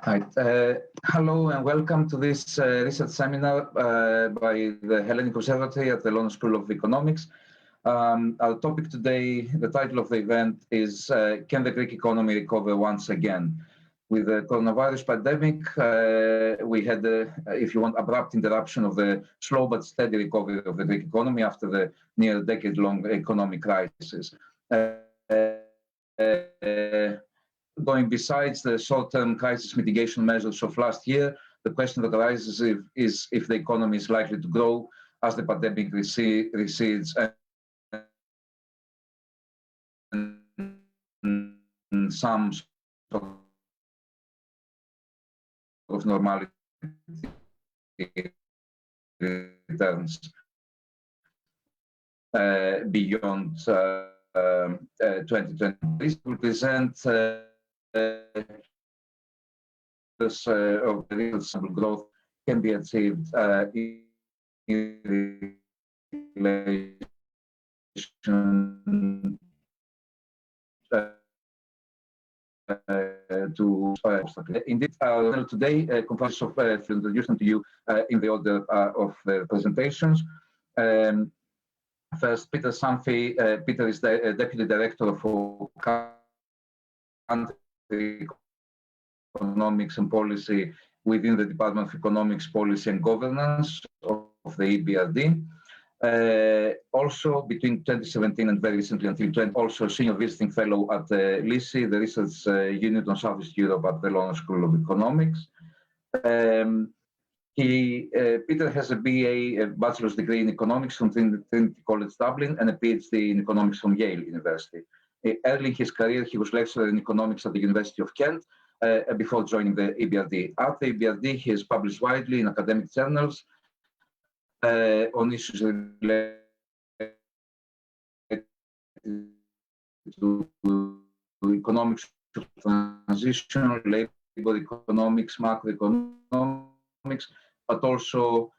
Hi. Hello and welcome to this research seminar by the Hellenic Observatory at the London School of Economics. Our topic today, the title of the event is Can the Greek economy recover once again? With the coronavirus pandemic, we had, if you want, abrupt interruption of the slow but steady recovery of the Greek economy after the near decade-long economic crisis. Going besides the short-term crisis mitigation measures of last year, the question that arises is if the economy is likely to grow as the pandemic recedes and some sort of normality returns beyond 2020. This will present of the real growth can be achieved in relation to indeed, today comprises of introducing to you in the order of the presentations. First, Peter Sanfey. Peter is the Deputy Director for Country Economics and Policy within the Department of Economics, Policy and Governance of the Ebrd. Also, between 2017 and very recently until 2020, also Senior Visiting Fellow at LISI, the Research Unit on Southeast Europe at the London School of Economics. Peter has a BA, a bachelor's degree in economics from Trinity College Dublin and a PhD in economics from Yale University. Early in his career, he was lecturer in economics at the University of Kent before joining the Ebrd. At the Ebrd, he has published widely in academic journals on issues related to economics transition, labor economics, macroeconomics, but also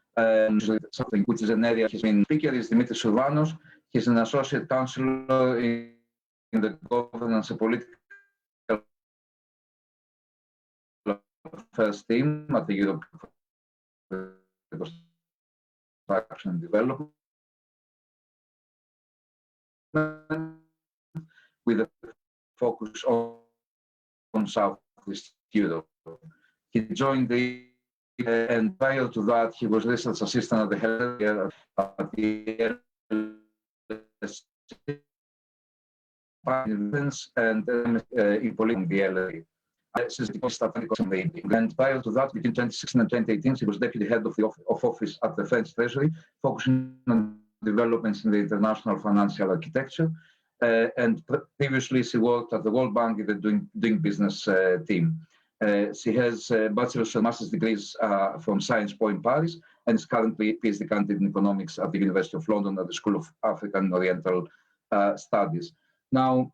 something which is an area he's been speaker is Dimitris Sourvanos. He's an associate counsellor in the governance and political affairs team at the European Construction and Development, with a focus on Southeast Europe. He joined the and prior to that, he was research assistant at the healthcare at the and in politics and prior to that, between 2016 and 2018, he was deputy head of the office at the French Treasury, focusing on developments in the international financial architecture. And previously, she worked at the World Bank in the doing business team. She has bachelor's and master's degrees from Sciences Po in Paris and is currently PhD candidate in economics at the University of London at the School of African and Oriental Studies. Now,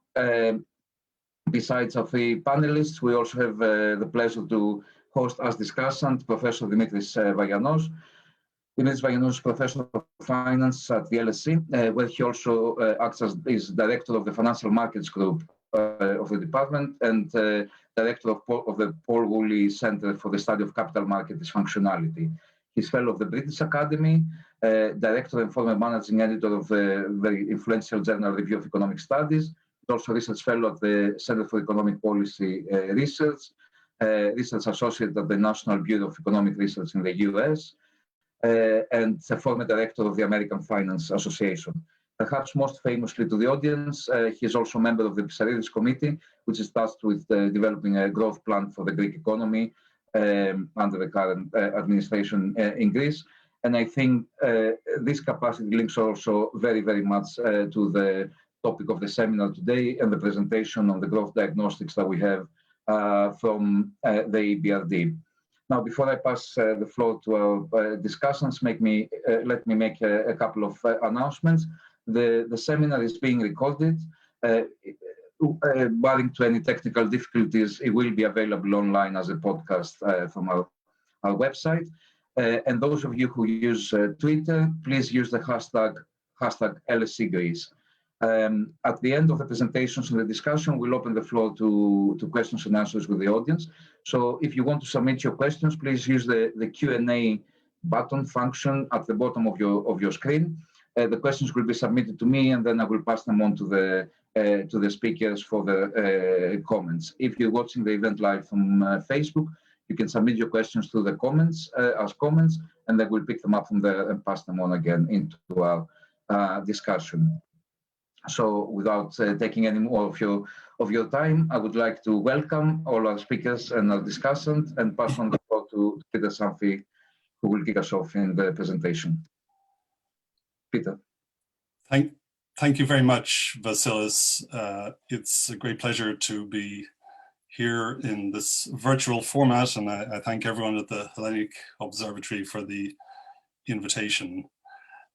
besides our three panelists, we also have the pleasure to host as discussant Professor Dimitris Vagianos. Dimitris Vagianos is Professor of Finance at the LSE, where he also acts as is Director of the Financial Markets Group of the department and Director of the Paul Woolley Centre for the Study of Capital Market Dysfunctionality. He's Fellow of the British Academy, Director and former Managing Editor of the very influential journal Review of Economic Studies. He's also Research Fellow at the Centre for Economic Policy Research, Research Associate at the National Bureau of Economic Research in the US, and a former Director of the American Finance Association. Perhaps most famously to the audience, he is also a member of the Psaridis Committee, which is tasked with developing a growth plan for the Greek economy under the current administration in Greece. And I think this capacity links also very, very much to the topic of the seminar today and the presentation on the growth diagnostics that we have from the Ebrd. Now, before I pass the floor to our discussants, let me make a couple of announcements. The seminar is being recorded. Barring to any technical difficulties, it will be available online as a podcast from our website. And those of you who use Twitter, please use the hashtag LSE Greece. At the end of the presentations and the discussion, we'll open the floor to questions and answers with the audience. So if you want to submit your questions, please use the Q&A button function at the bottom of your screen. The questions will be submitted to me, and then I will pass them on to the speakers for the comments. If you're watching the event live from Facebook, you can submit your questions through the comments as comments, and then we'll pick them up from there and pass them on again into our discussion. So without taking any more of your time, I would like to welcome all our speakers and our discussants and pass on the floor to Peter Sanfey, who will kick us off in the presentation. Peter. Thank you very much, Vasilis. It's a great pleasure to be here in this virtual format, and I thank everyone at the Hellenic Observatory for the invitation.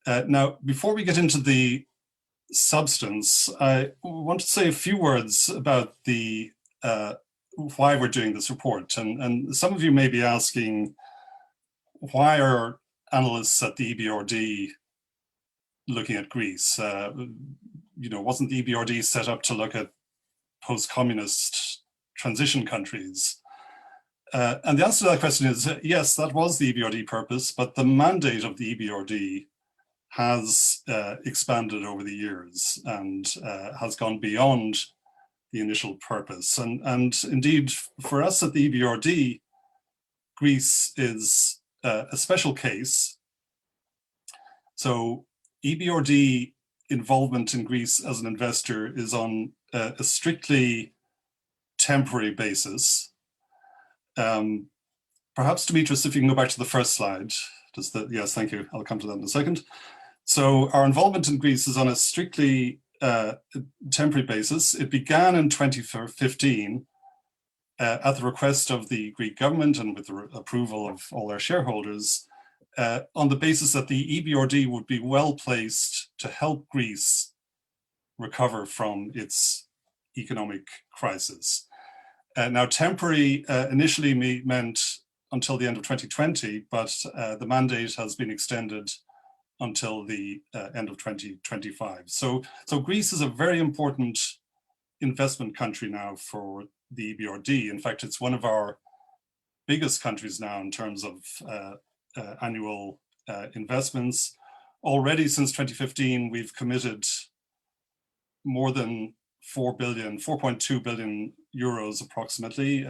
Now, before we get into the substance, I want to say a few words about the why we're doing this report. And some of you may be asking, why are analysts at the Ebrd looking at Greece? Wasn't the Ebrd set up to look at post-communist transition countries? And the answer to that question is yes, that was the Ebrd purpose, but the mandate of the Ebrd has expanded over the years and has gone beyond the initial purpose. And indeed, for us at the Ebrd, Greece is a special case. So Ebrd involvement in Greece as an investor is on a strictly temporary basis. Perhaps, Dimitris, if you can go back to the first slide. Yes, thank you. I'll come to that in a second. So our involvement in Greece is on a strictly temporary basis. It began in 2015 at the request of the Greek government and with the approval of all their shareholders, on the basis that the Ebrd would be well placed to help Greece recover from its economic crisis. Now, temporary initially meant until the end of 2020, but the mandate has been extended until the end of 2025. So Greece is a very important investment country now for the Ebrd. In fact, it's one of our biggest countries now in terms of annual investments. Already since 2015, we've committed more than 4.2 billion euros approximately,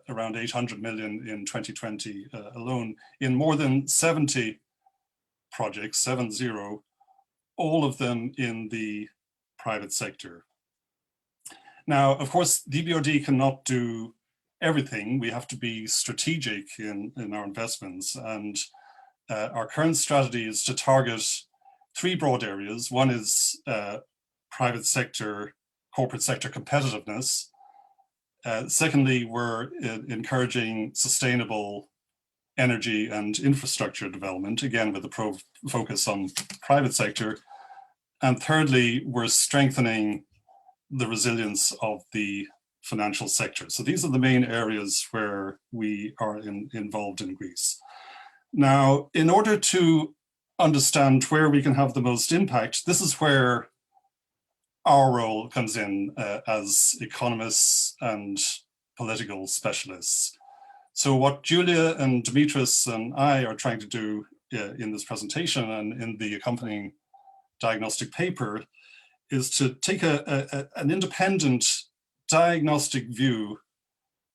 around 800 million in 2020 alone, in more than 70 projects, 70, all of them in the private sector. Now, of course, the Ebrd cannot do everything. We have to be strategic in our investments. And our current strategy is to target three broad areas. One is private sector, corporate sector competitiveness. Secondly, we're encouraging sustainable energy and infrastructure development, again, with a focus on private sector. And thirdly, we're strengthening the resilience of the financial sector. So these are the main areas where we are involved in Greece. Now, in order to understand where we can have the most impact, this is where our role comes in as economists and political specialists. So what Julia and Dimitris and I are trying to do in this presentation and in the accompanying diagnostic paper is to take an independent diagnostic view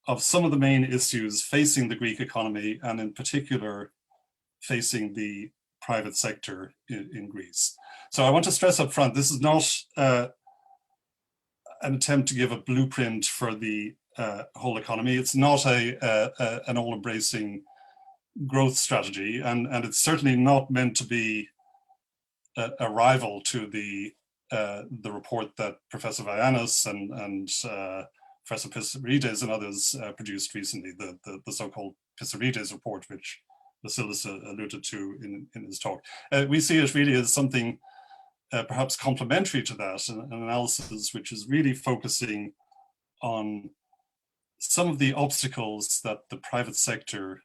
of some of the main issues facing the Greek economy, and in particular facing the private sector in Greece. So I want to stress up front, this is not an attempt to give a blueprint for the whole economy. It's not an all-embracing growth strategy, and it's certainly not meant to be a rival to the report that Professor Sourvanos and Professor Pissarides and others produced recently, the so-called Pissarides report, which Vasilis alluded to in his talk. We see it really as something perhaps complementary to that, an analysis which is really focusing on some of the obstacles that the private sector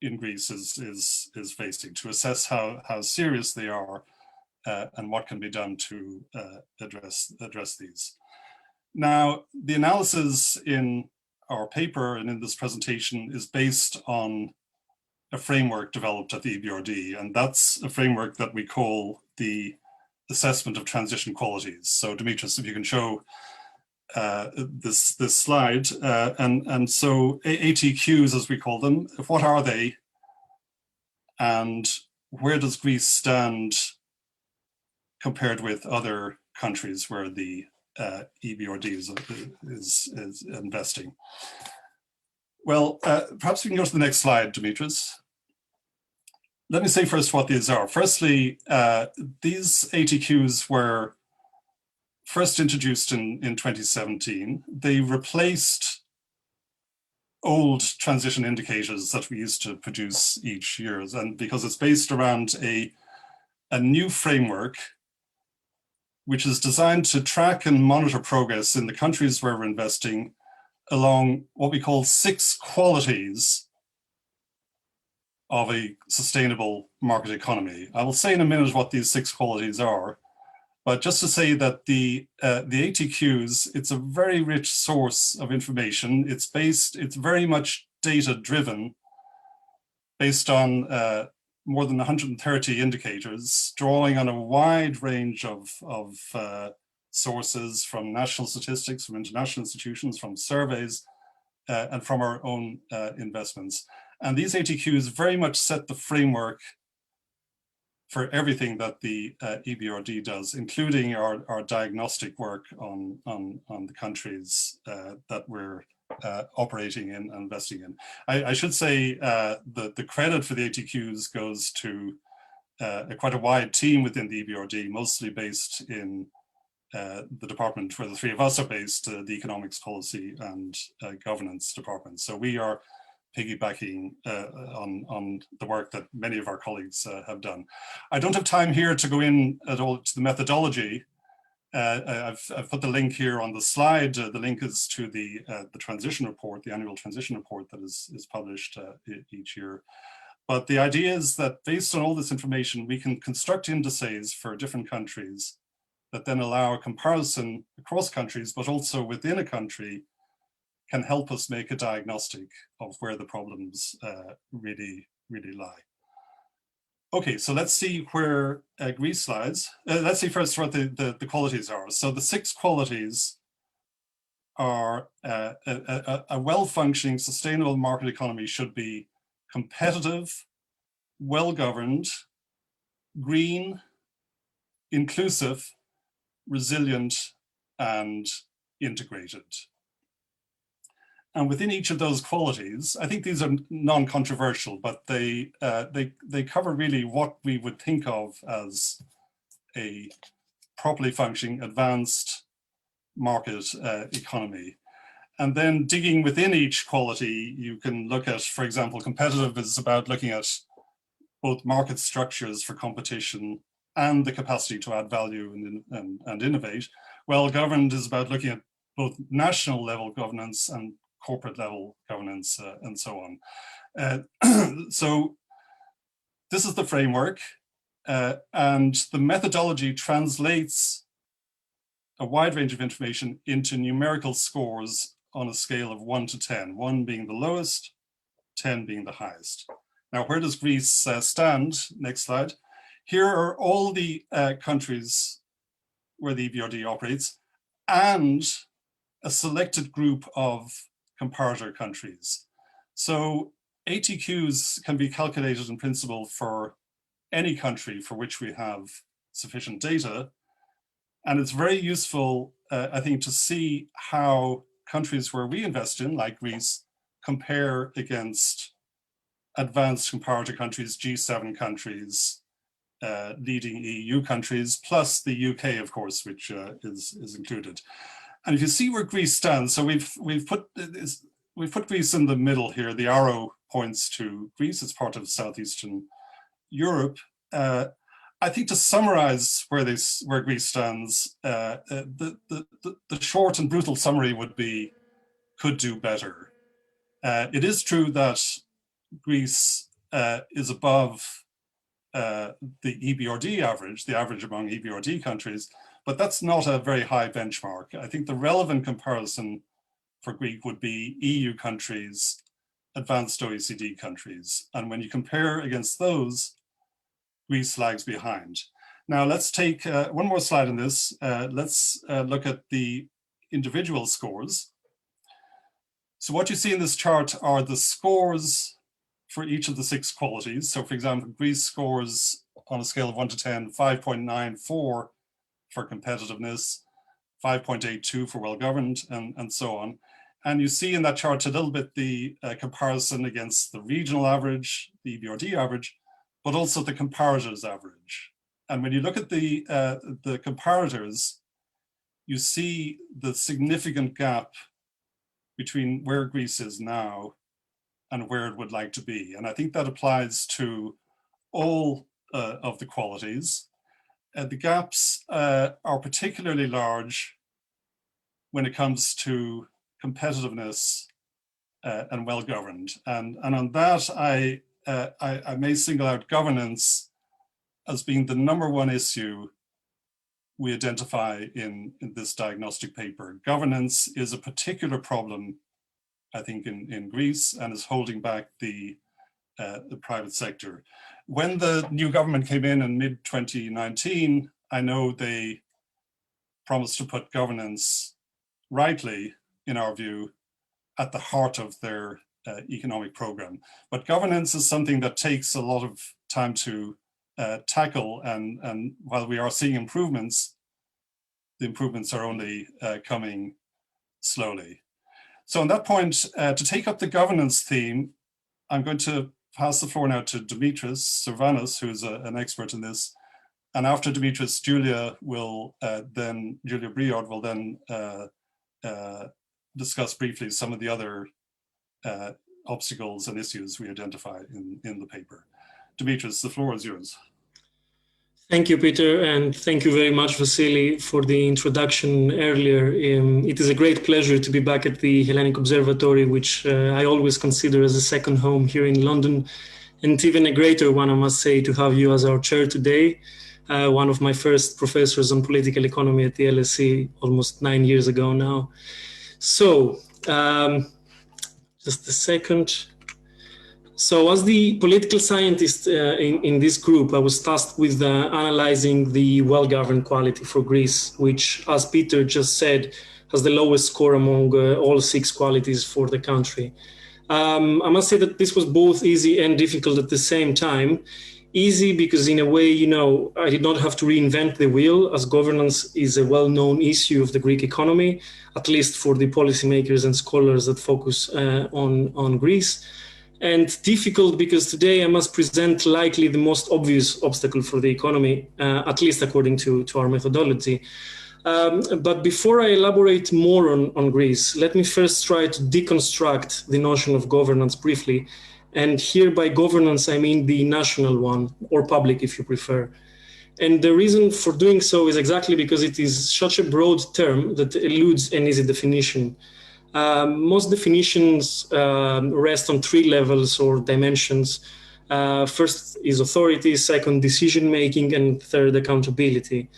in Greece is facing, to assess how serious they are and what can be done to address these. Now, the analysis in our paper and in this presentation is based on a framework developed at the Ebrd, and that's a framework that we call the assessment of transition qualities. So Dimitris, if you can show this slide, and so ATQs, as we call them, what are they, and where does Greece stand compared with other countries where the Ebrd is investing? Well, perhaps we can go to the next slide, Dimitris. Let me say first what these are. Firstly, these ATQs were first introduced in 2017. They replaced old transition indicators that we used to produce each year, and because it's based around a new framework which is designed to track and monitor progress in the countries where we're investing along what we call 6 qualities of a sustainable market economy. I will say in a minute what these 6 qualities are, but just to say that the ATQs, it's a very rich source of information. It's very much data driven, based on more than 130 indicators, drawing on a wide range of sources from national statistics, from international institutions, from surveys, and from our own investments. And these ATQs very much set the framework for everything that the Ebrd does, including our diagnostic work on the countries that we're operating in and investing in. I should say the credit for the ATQs goes to quite a wide team within the Ebrd, mostly based in the department where the 3 of us are based, the Economics, Policy and Governance department. So we are piggybacking on the work that many of our colleagues have done. I don't have time here to go in at all to the methodology. I've put the link here on the slide. The link is to the transition report, the annual transition report that is published each year. But the idea is that based on all this information, we can construct indices for different countries that then allow a comparison across countries, but also within a country can help us make a diagnostic of where the problems really lie. Okay, so let's see where Greece lies. Let's see first what the qualities are. So the 6 qualities are a well-functioning, sustainable market economy should be competitive, well-governed, green, inclusive, resilient, and integrated. And within each of those qualities, I think these are non-controversial, but they cover really what we would think of as a properly functioning, advanced market economy. And then digging within each quality, you can look at, for example, competitive is about looking at both market structures for competition and the capacity to add value and innovate. Well-governed is about looking at both national level governance and corporate level governance and so on. So this is the framework, and the methodology translates a wide range of information into numerical scores on a scale of 1 to 10, 1 being the lowest, 10 being the highest. Now, where does Greece stand? Next slide. Here are all the countries where the Ebrd operates and a selected group of comparator countries. So ATQs can be calculated in principle for any country for which we have sufficient data. And it's very useful, I think, to see how countries where we invest in, like Greece, compare against advanced comparator countries, G7 countries, leading EU countries, plus the UK, of course, which is included. And if you see where Greece stands, so we've put Greece in the middle here. The arrow points to Greece. It's part of Southeastern Europe. I think to summarize where Greece stands, the short and brutal summary would be, could do better. It is true that Greece is above the Ebrd average, the average among Ebrd countries, but that's not a very high benchmark. I think the relevant comparison for Greece would be EU countries, advanced OECD countries. And when you compare against those, Greece lags behind. Now let's take one more slide on this. Let's look at the individual scores. So what you see in this chart are the scores for each of the 6 qualities. So for example, Greece scores on a scale of 1 to 10, 5.94 for competitiveness, 5.82 for well-governed, and so on. And you see in that chart a little bit the comparison against the regional average, the Ebrd average, but also the comparators average. And when you look at the comparators, you see the significant gap between where Greece is now and where it would like to be. And I think that applies to all of the qualities. The gaps are particularly large when it comes to competitiveness and well-governed. And on that, I may single out governance as being the #1 issue we identify in this diagnostic paper. Governance is a particular problem, I think, in Greece, and is holding back the private sector. When the new government came in mid-2019, I know they promised to put governance, rightly, in our view, at the heart of their economic program. But governance is something that takes a lot of time to tackle, and while we are seeing improvements, the improvements are only coming slowly. So on that point, to take up the governance theme, I'm going to pass the floor now to Dimitris Sourvanos, who's an expert in this. And after Dimitris, Julia Brouillard will then discuss briefly some of the other obstacles and issues we identify in the paper. Dimitris, the floor is yours. Thank you, Peter, and thank you very much, Vasily, for the introduction earlier. It is a great pleasure to be back at the Hellenic Observatory, which I always consider as a second home here in London, and even a greater one, I must say, to have you as our chair today. One of my first professors on political economy at the LSE almost 9 years ago now. So, just a second. So as the political scientist in this group, I was tasked with analyzing the well-governed quality for Greece, which, as Peter just said, has the lowest score among all 6 qualities for the country. I must say that this was both easy and difficult at the same time. Easy because in a way, I did not have to reinvent the wheel, as governance is a well-known issue of the Greek economy, at least for the policymakers and scholars that focus on Greece. And difficult because today I must present likely the most obvious obstacle for the economy, at least according to our methodology. But before I elaborate more on Greece, let me first try to deconstruct the notion of governance briefly. And here by governance, I mean the national one, or public if you prefer. And the reason for doing so is exactly because it is such a broad term that eludes an easy definition. Most definitions rest on 3 levels or dimensions. First is authority, second decision-making, and third accountability.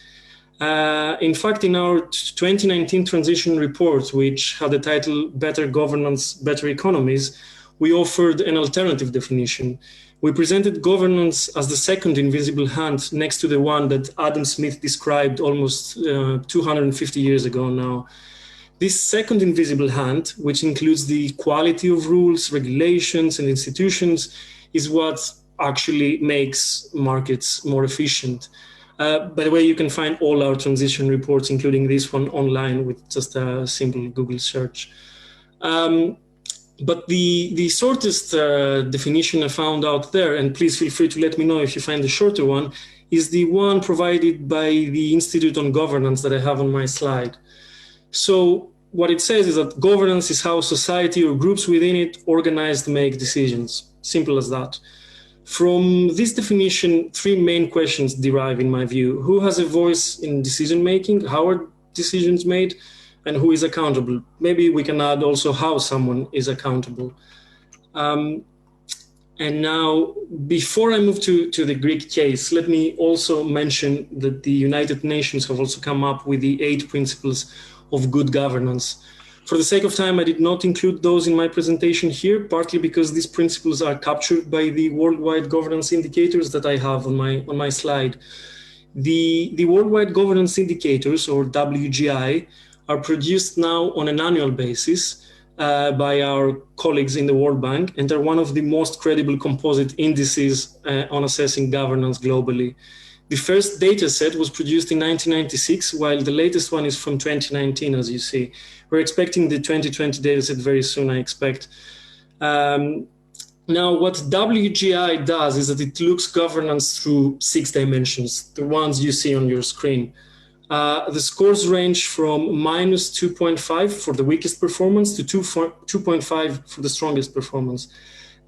In fact, in our 2019 transition report, which had the title Better Governance, Better Economies, we offered an alternative definition. We presented governance as the second invisible hand next to the one that Adam Smith described almost 250 years ago now. This second invisible hand, which includes the quality of rules, regulations, and institutions, is what actually makes markets more efficient. By the way, you can find all our transition reports, including this one, online with just a simple Google search. But the shortest definition I found out there, and please feel free to let me know if you find the shorter one, is the one provided by the Institute on Governance that I have on my slide. So what it says is that governance is how society or groups within it organize to make decisions. Simple as that. From this definition, 3 main questions derive, in my view. Who has a voice in decision-making? How are decisions made? And who is accountable? Maybe we can add also how someone is accountable. And now, before I move to the Greek case, let me also mention that the United Nations have also come up with the 8 principles of good governance. For the sake of time, I did not include those in my presentation here, partly because these principles are captured by the worldwide governance indicators that I have on my slide. The worldwide governance indicators, or WGI, are produced now on an annual basis by our colleagues in the World Bank, and are one of the most credible composite indices on assessing governance globally. The first data set was produced in 1996, while the latest one is from 2019, as you see. We're expecting the 2020 data set very soon, I expect. Now, what WGI does is that it looks governance through 6 dimensions, the ones you see on your screen. The scores range from minus 2.5 for the weakest performance to 2.5 for the strongest performance.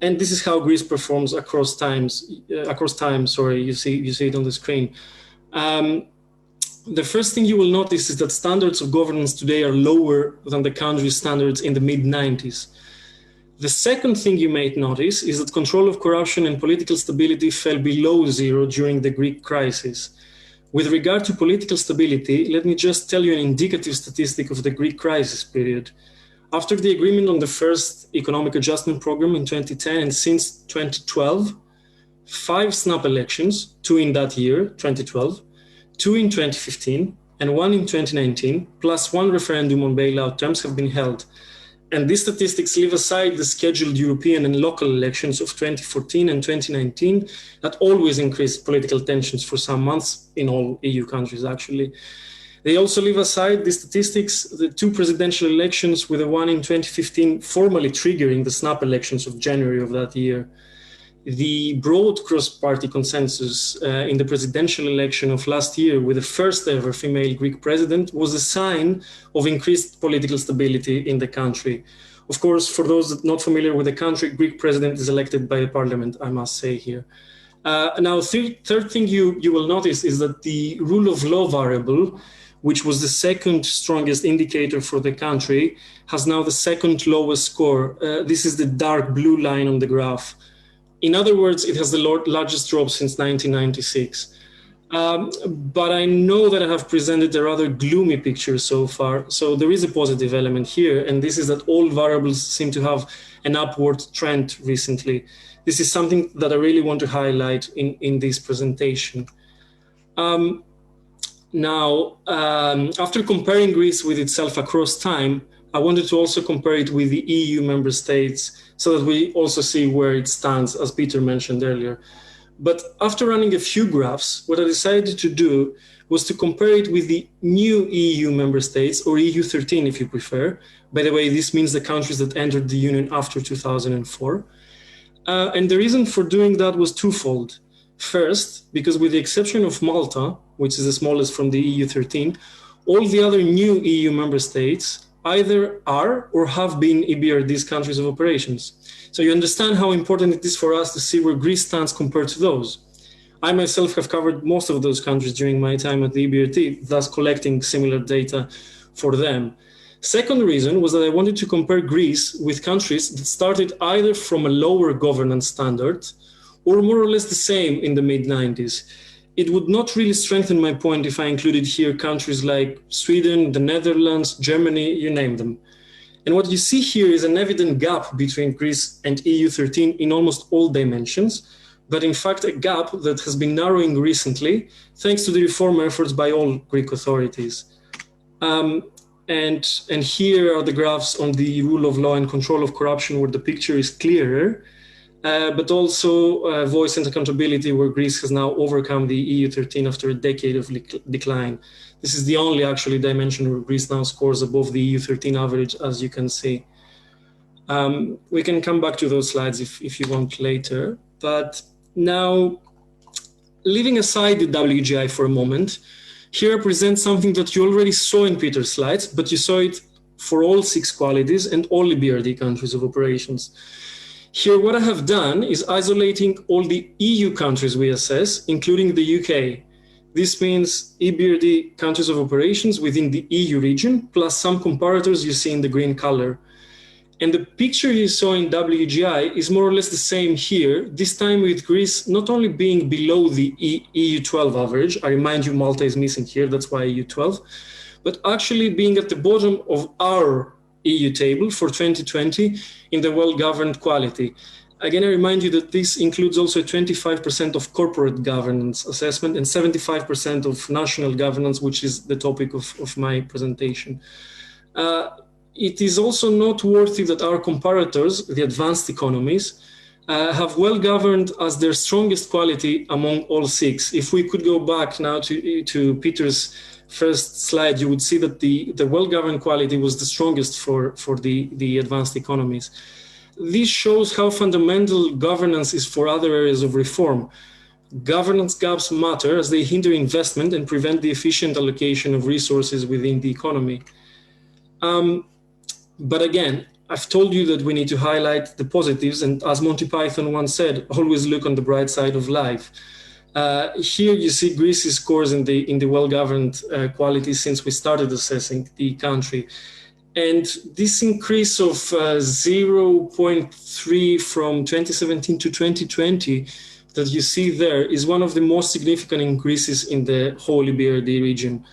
And this is how Greece performs across time. Sorry, you see it on the screen. The first thing you will notice is that standards of governance today are lower than the country's standards in the mid-90s. The second thing you may notice is that control of corruption and political stability fell below 0 during the Greek crisis. With regard to political stability, let me just tell you an indicative statistic of the Greek crisis period. After the agreement on the first economic adjustment program in 2010 and since 2012, 5 snap elections, 2 in that year, 2012, 2 in 2015, and 1 in 2019, plus 1 referendum on bailout terms have been held. And these statistics leave aside the scheduled European and local elections of 2014 and 2019 that always increased political tensions for some months in all EU countries, actually. They also leave aside the statistics, the 2 presidential elections, with the one in 2015 formally triggering the snap elections of January of that year. The broad cross-party consensus in the presidential election of last year with the first ever female Greek president was a sign of increased political stability in the country. Of course, for those not familiar with the country, Greek president is elected by the parliament, I must say here. Now, third thing you will notice is that the rule of law variable, which was the second strongest indicator for the country, has now the second lowest score. This is the dark blue line on the graph. In other words, it has the largest drop since 1996. But I know that I have presented a rather gloomy picture so far. So there is a positive element here, and this is that all variables seem to have an upward trend recently. This is something that I really want to highlight in this presentation. Now, after comparing Greece with itself across time, I wanted to also compare it with the EU member states so that we also see where it stands, as Peter mentioned earlier. But after running a few graphs, what I decided to do was to compare it with the new EU member states, or EU 13 if you prefer. By the way, this means the countries that entered the Union after 2004. And the reason for doing that was twofold. First, because with the exception of Malta, which is the smallest from the EU 13, all the other new EU member states either are or have been Ebrd countries of operations. So you understand how important it is for us to see where Greece stands compared to those. I myself have covered most of those countries during my time at the Ebrd, thus collecting similar data for them. Second reason was that I wanted to compare Greece with countries that started either from a lower governance standard or more or less the same in the mid-90s. It would not really strengthen my point if I included here countries like Sweden, the Netherlands, Germany, you name them. And what you see here is an evident gap between Greece and EU 13 in almost all dimensions, but in fact a gap that has been narrowing recently thanks to the reform efforts by all Greek authorities. And here are the graphs on the rule of law and control of corruption where the picture is clearer. But also voice and accountability, where Greece has now overcome the EU 13 after a decade of decline. This is the only actually dimension where Greece now scores above the EU 13 average, as you can see. We can come back to those slides if you want later. But now, leaving aside the WGI for a moment, here I present something that you already saw in Peter's slides, but you saw it for all 6 qualities and all Ebrd countries of operations. Here, what I have done is isolating all the EU countries we assess, including the UK. This means Ebrd countries of operations within the EU region, plus some comparators you see in the green color. And the picture you saw in WGI is more or less the same here, this time with Greece not only being below the EU12 average, I remind you Malta is missing here, that's why EU12, but actually being at the bottom of our EU table for 2020 in the well-governed quality. Again, I remind you that this includes also 25% of corporate governance assessment and 75% of national governance, which is the topic of my presentation. It is also noteworthy that our comparators, the advanced economies, have well-governed as their strongest quality among all six. If we could go back now to Peter's first slide, you would see that the well-governed quality was the strongest for the advanced economies. This shows how fundamental governance is for other areas of reform. Governance gaps matter as they hinder investment and prevent the efficient allocation of resources within the economy. But again, I've told you that we need to highlight the positives, and as Monty Python once said, always look on the bright side of life. Here you see Greece's scores in the well-governed quality since we started assessing the country. And this increase of 0.3 from 2017 to 2020 that you see there is one of the most significant increases in the whole Ebrd region.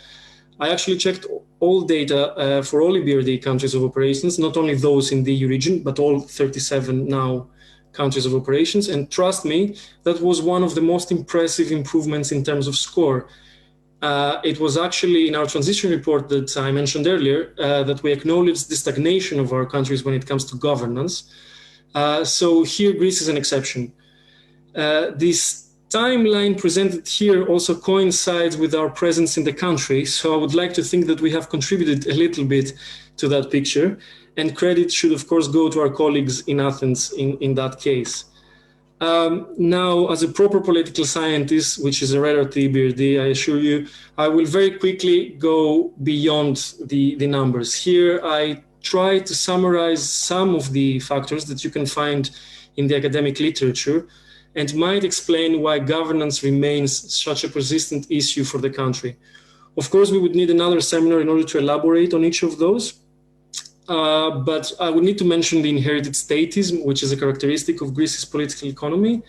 I actually checked all data for all Ebrd countries of operations, not only those in the EU region, but all 37 now countries of operations. And trust me, that was one of the most impressive improvements in terms of score. It was actually in our transition report that I mentioned earlier that we acknowledged the stagnation of our countries when it comes to governance. So here Greece is an exception. This timeline presented here also coincides with our presence in the country. So I would like to think that we have contributed a little bit to that picture, and credit should of course go to our colleagues in Athens in that case. Now, as a proper political scientist, which is a rare at the Ebrd, I assure you, I will very quickly go beyond the numbers. Here, I try to summarize some of the factors that you can find in the academic literature and might explain why governance remains such a persistent issue for the country. Of course, we would need another seminar in order to elaborate on each of those. But I would need to mention the inherited statism, which is a characteristic of Greece's political economy.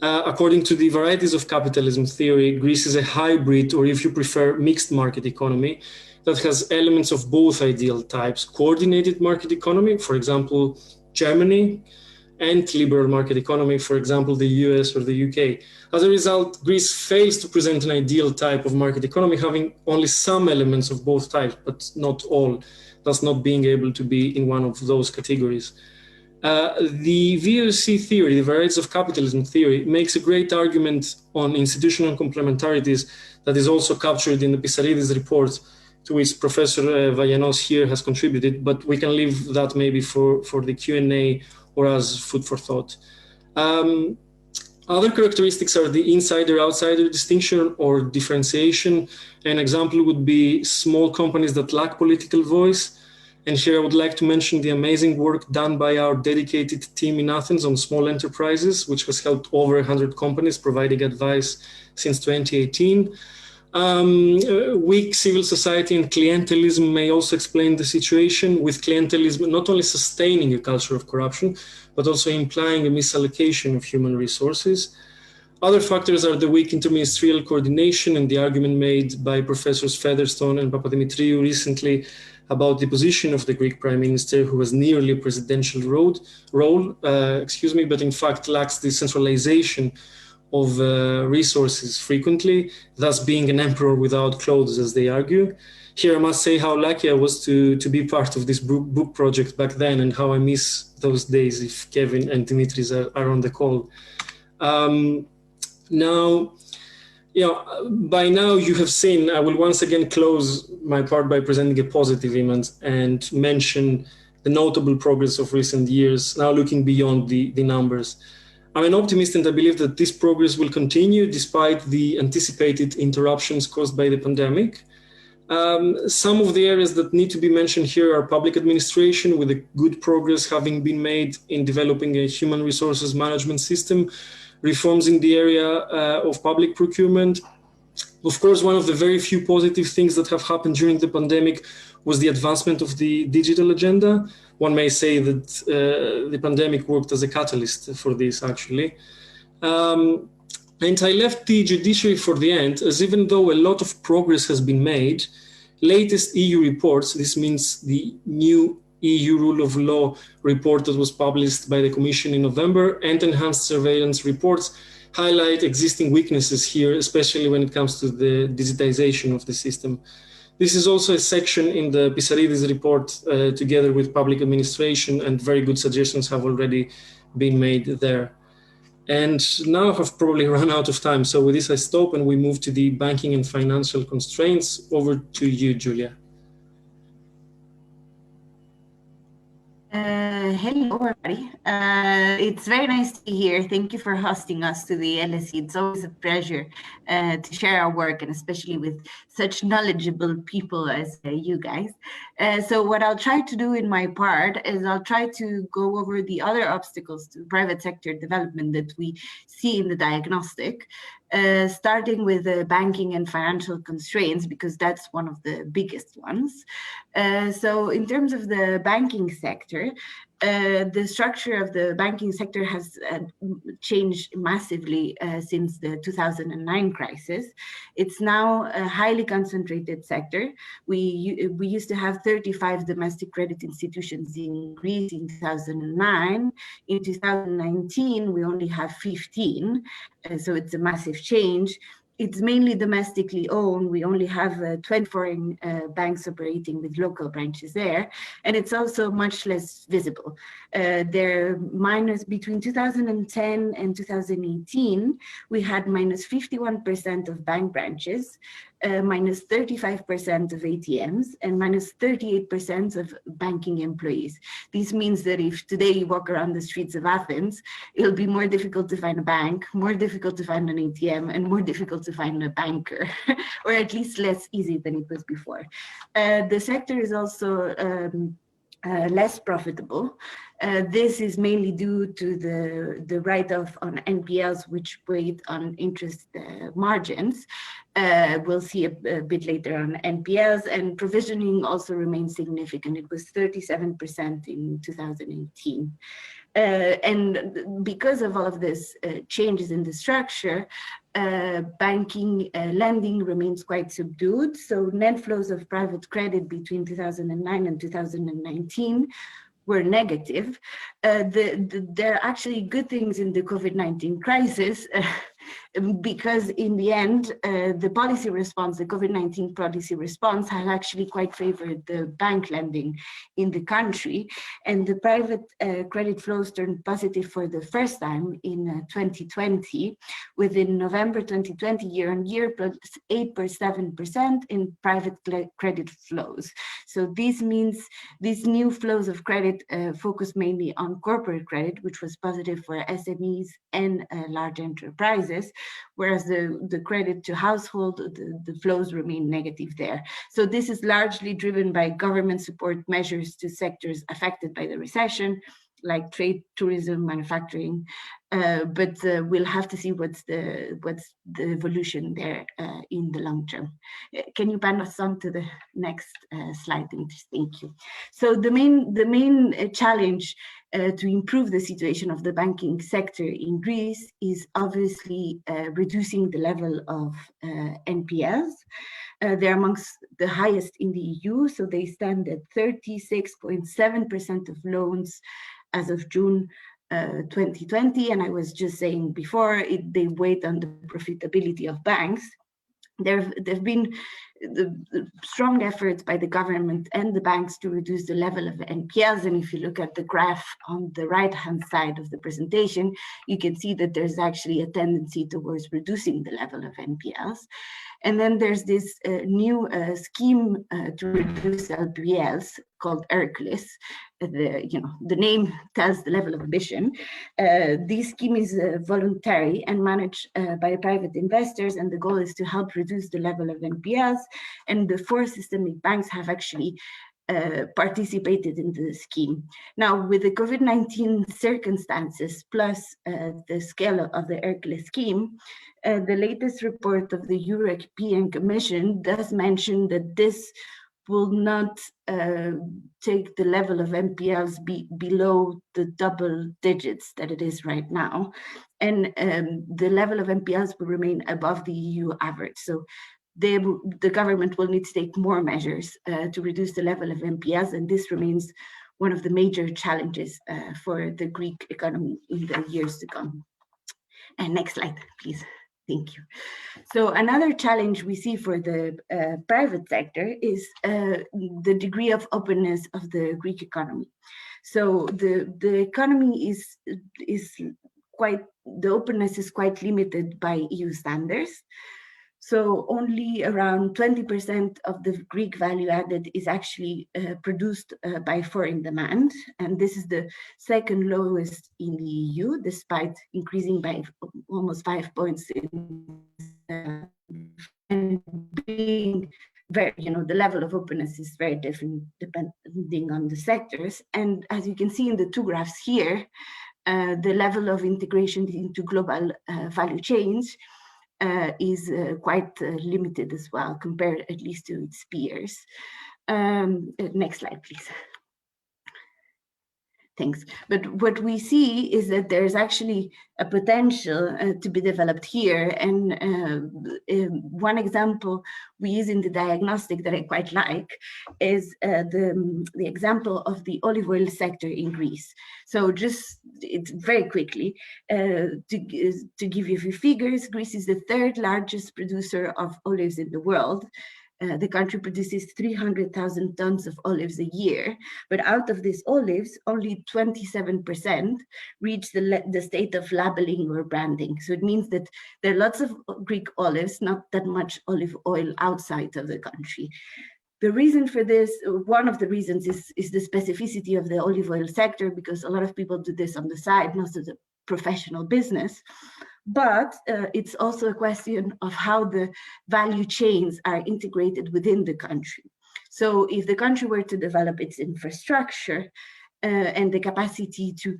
According to the varieties of capitalism theory, Greece is a hybrid, or if you prefer, mixed market economy that has elements of both ideal types: coordinated market economy, for example, Germany, and liberal market economy, for example, the US or the UK. As a result, Greece fails to present an ideal type of market economy, having only some elements of both types, but not all, thus not being able to be in one of those categories. The VOC theory, the varieties of capitalism theory, makes a great argument on institutional complementarities that is also captured in the Pissaridis report, to which Professor Vagianos here has contributed, but we can leave that maybe for the Q&A or as food for thought. Other characteristics are the insider-outsider distinction or differentiation. An example would be small companies that lack political voice. And here I would like to mention the amazing work done by our dedicated team in Athens on small enterprises, which has helped over 100 companies providing advice since 2018. Weak civil society and clientelism may also explain the situation, with clientelism not only sustaining a culture of corruption, but also implying a misallocation of human resources. Other factors are the weak interministerial coordination and the argument made by Professors Featherstone and Papadimitriou recently about the position of the Greek Prime Minister, who has nearly a presidential role, but in fact lacks the centralization of resources frequently, thus being an emperor without clothes, as they argue. Here I must say how lucky I was to be part of this book project back then, and how I miss those days if Kevin and Dimitris are on the call. By now you have seen, I will once again close my part by presenting a positive image and mention the notable progress of recent years, now looking beyond the numbers. I'm an optimist, and I believe that this progress will continue despite the anticipated interruptions caused by the pandemic. Some of the areas that need to be mentioned here are public administration, with a good progress having been made in developing a human resources management system, reforms in the area of public procurement. Of course, one of the very few positive things that have happened during the pandemic was the advancement of the digital agenda. One may say that the pandemic worked as a catalyst for this, actually. And I left the judiciary for the end, as even though a lot of progress has been made, latest EU reports, this means the new EU rule of law report that was published by the Commission in November, and enhanced surveillance reports highlight existing weaknesses here, especially when it comes to the digitization of the system. This is also a section in the Pissaridis report, together with public administration, and very good suggestions have already been made there. And now I've probably run out of time. So with this, I stop and we move to the banking and financial constraints. Over to you, Julia. Hello, everybody. It's very nice to be here. Thank you for hosting us to the LSE. It's always a pleasure to share our work, and especially with such knowledgeable people as you guys. So what I'll try to do in my part is I'll try to go over the other obstacles to private sector development that we see in the diagnostic, starting with the banking and financial constraints, because that's one of the biggest ones. So in terms of the banking sector, the structure of the banking sector has changed massively since the 2009 crisis. It's now a highly concentrated sector. We used to have 35 domestic credit institutions in Greece in 2009. In 2019, we only have 15. So it's a massive change. It's mainly domestically owned. We only have 20 foreign banks operating with local branches there, and it's also much less visible. They're minus between 2010 and 2018, we had minus 51% of bank branches, minus 35% of ATMs, and minus 38% of banking employees. This means that if today you walk around the streets of Athens, it'll be more difficult to find a bank, more difficult to find an ATM, and more difficult to find a banker, or at least less easy than it was before. The sector is also less profitable. This is mainly due to the write-off on NPLs, which weighed on interest margins. We'll see a bit later on NPLs, and provisioning also remains significant. It was 37% in 2018. And because of all of this changes in the structure, banking lending remains quite subdued. So net flows of private credit between 2009 and 2019 were negative. There are actually good things in the COVID-19 crisis, because in the end, the policy response, the COVID-19 policy response, has actually quite favored the bank lending in the country. And the private credit flows turned positive for the first time in 2020, within November 2020, year-on-year, plus 8.7% in private credit flows. So this means these new flows of credit focus mainly on corporate credit, which was positive for SMEs and large enterprises, whereas the credit to household, the flows remain negative there. So this is largely driven by government support measures to sectors affected by the recession, like trade, tourism, manufacturing, but we'll have to see what's the evolution there in the long term. Can you pan us on to the next slide, Dimitris? Thank you. So the main challenge to improve the situation of the banking sector in Greece is obviously reducing the level of NPLs. They're amongst the highest in the EU, so they stand at 36.7% of loans as of June 2020, and I was just saying before, they weigh on the profitability of banks. There have been the strong efforts by the government and the banks to reduce the level of NPLs, and if you look at the graph on the right-hand side of the presentation, you can see that there's actually a tendency towards reducing the level of NPLs. And then there's this new scheme to reduce LPLs called Hercules. The name tells the level of ambition. This scheme is voluntary and managed by private investors, and the goal is to help reduce the level of NPLs. And the 4 systemic banks have actually participated in the scheme. Now, with the COVID-19 circumstances, plus the scale of the Hercules scheme, the latest report of the European Commission does mention that this will not take the level of NPLs below the double digits that it is right now. And the level of NPLs will remain above the EU average. So the government will need to take more measures to reduce the level of NPLs, and this remains one of the major challenges for the Greek economy in the years to come. And next slide, please. Thank you. So another challenge we see for the private sector is the degree of openness of the Greek economy. So the economy the openness is quite limited by EU standards. So only around 20% of the Greek value added is actually produced by foreign demand. And this is the second lowest in the EU, despite increasing by almost 5 points and being very, the level of openness is very different depending on the sectors. And as you can see in the two graphs here, the level of integration into global value chains is quite limited as well, compared at least to its peers. Next slide, please. Thanks. But what we see is that there's actually a potential to be developed here. And one example we use in the diagnostic that I quite like is the example of the olive oil sector in Greece. So it's very quickly, to give you a few figures, Greece is the third largest producer of olives in the world. The country produces 300,000 tons of olives a year, but out of these olives, only 27% reach the state of labeling or branding. So it means that there are lots of Greek olives, not that much olive oil outside of the country. The reason for this, one of the reasons is the specificity of the olive oil sector, because a lot of people do this on the side, not as a professional business. But it's also a question of how the value chains are integrated within the country. So if the country were to develop its infrastructure and the capacity to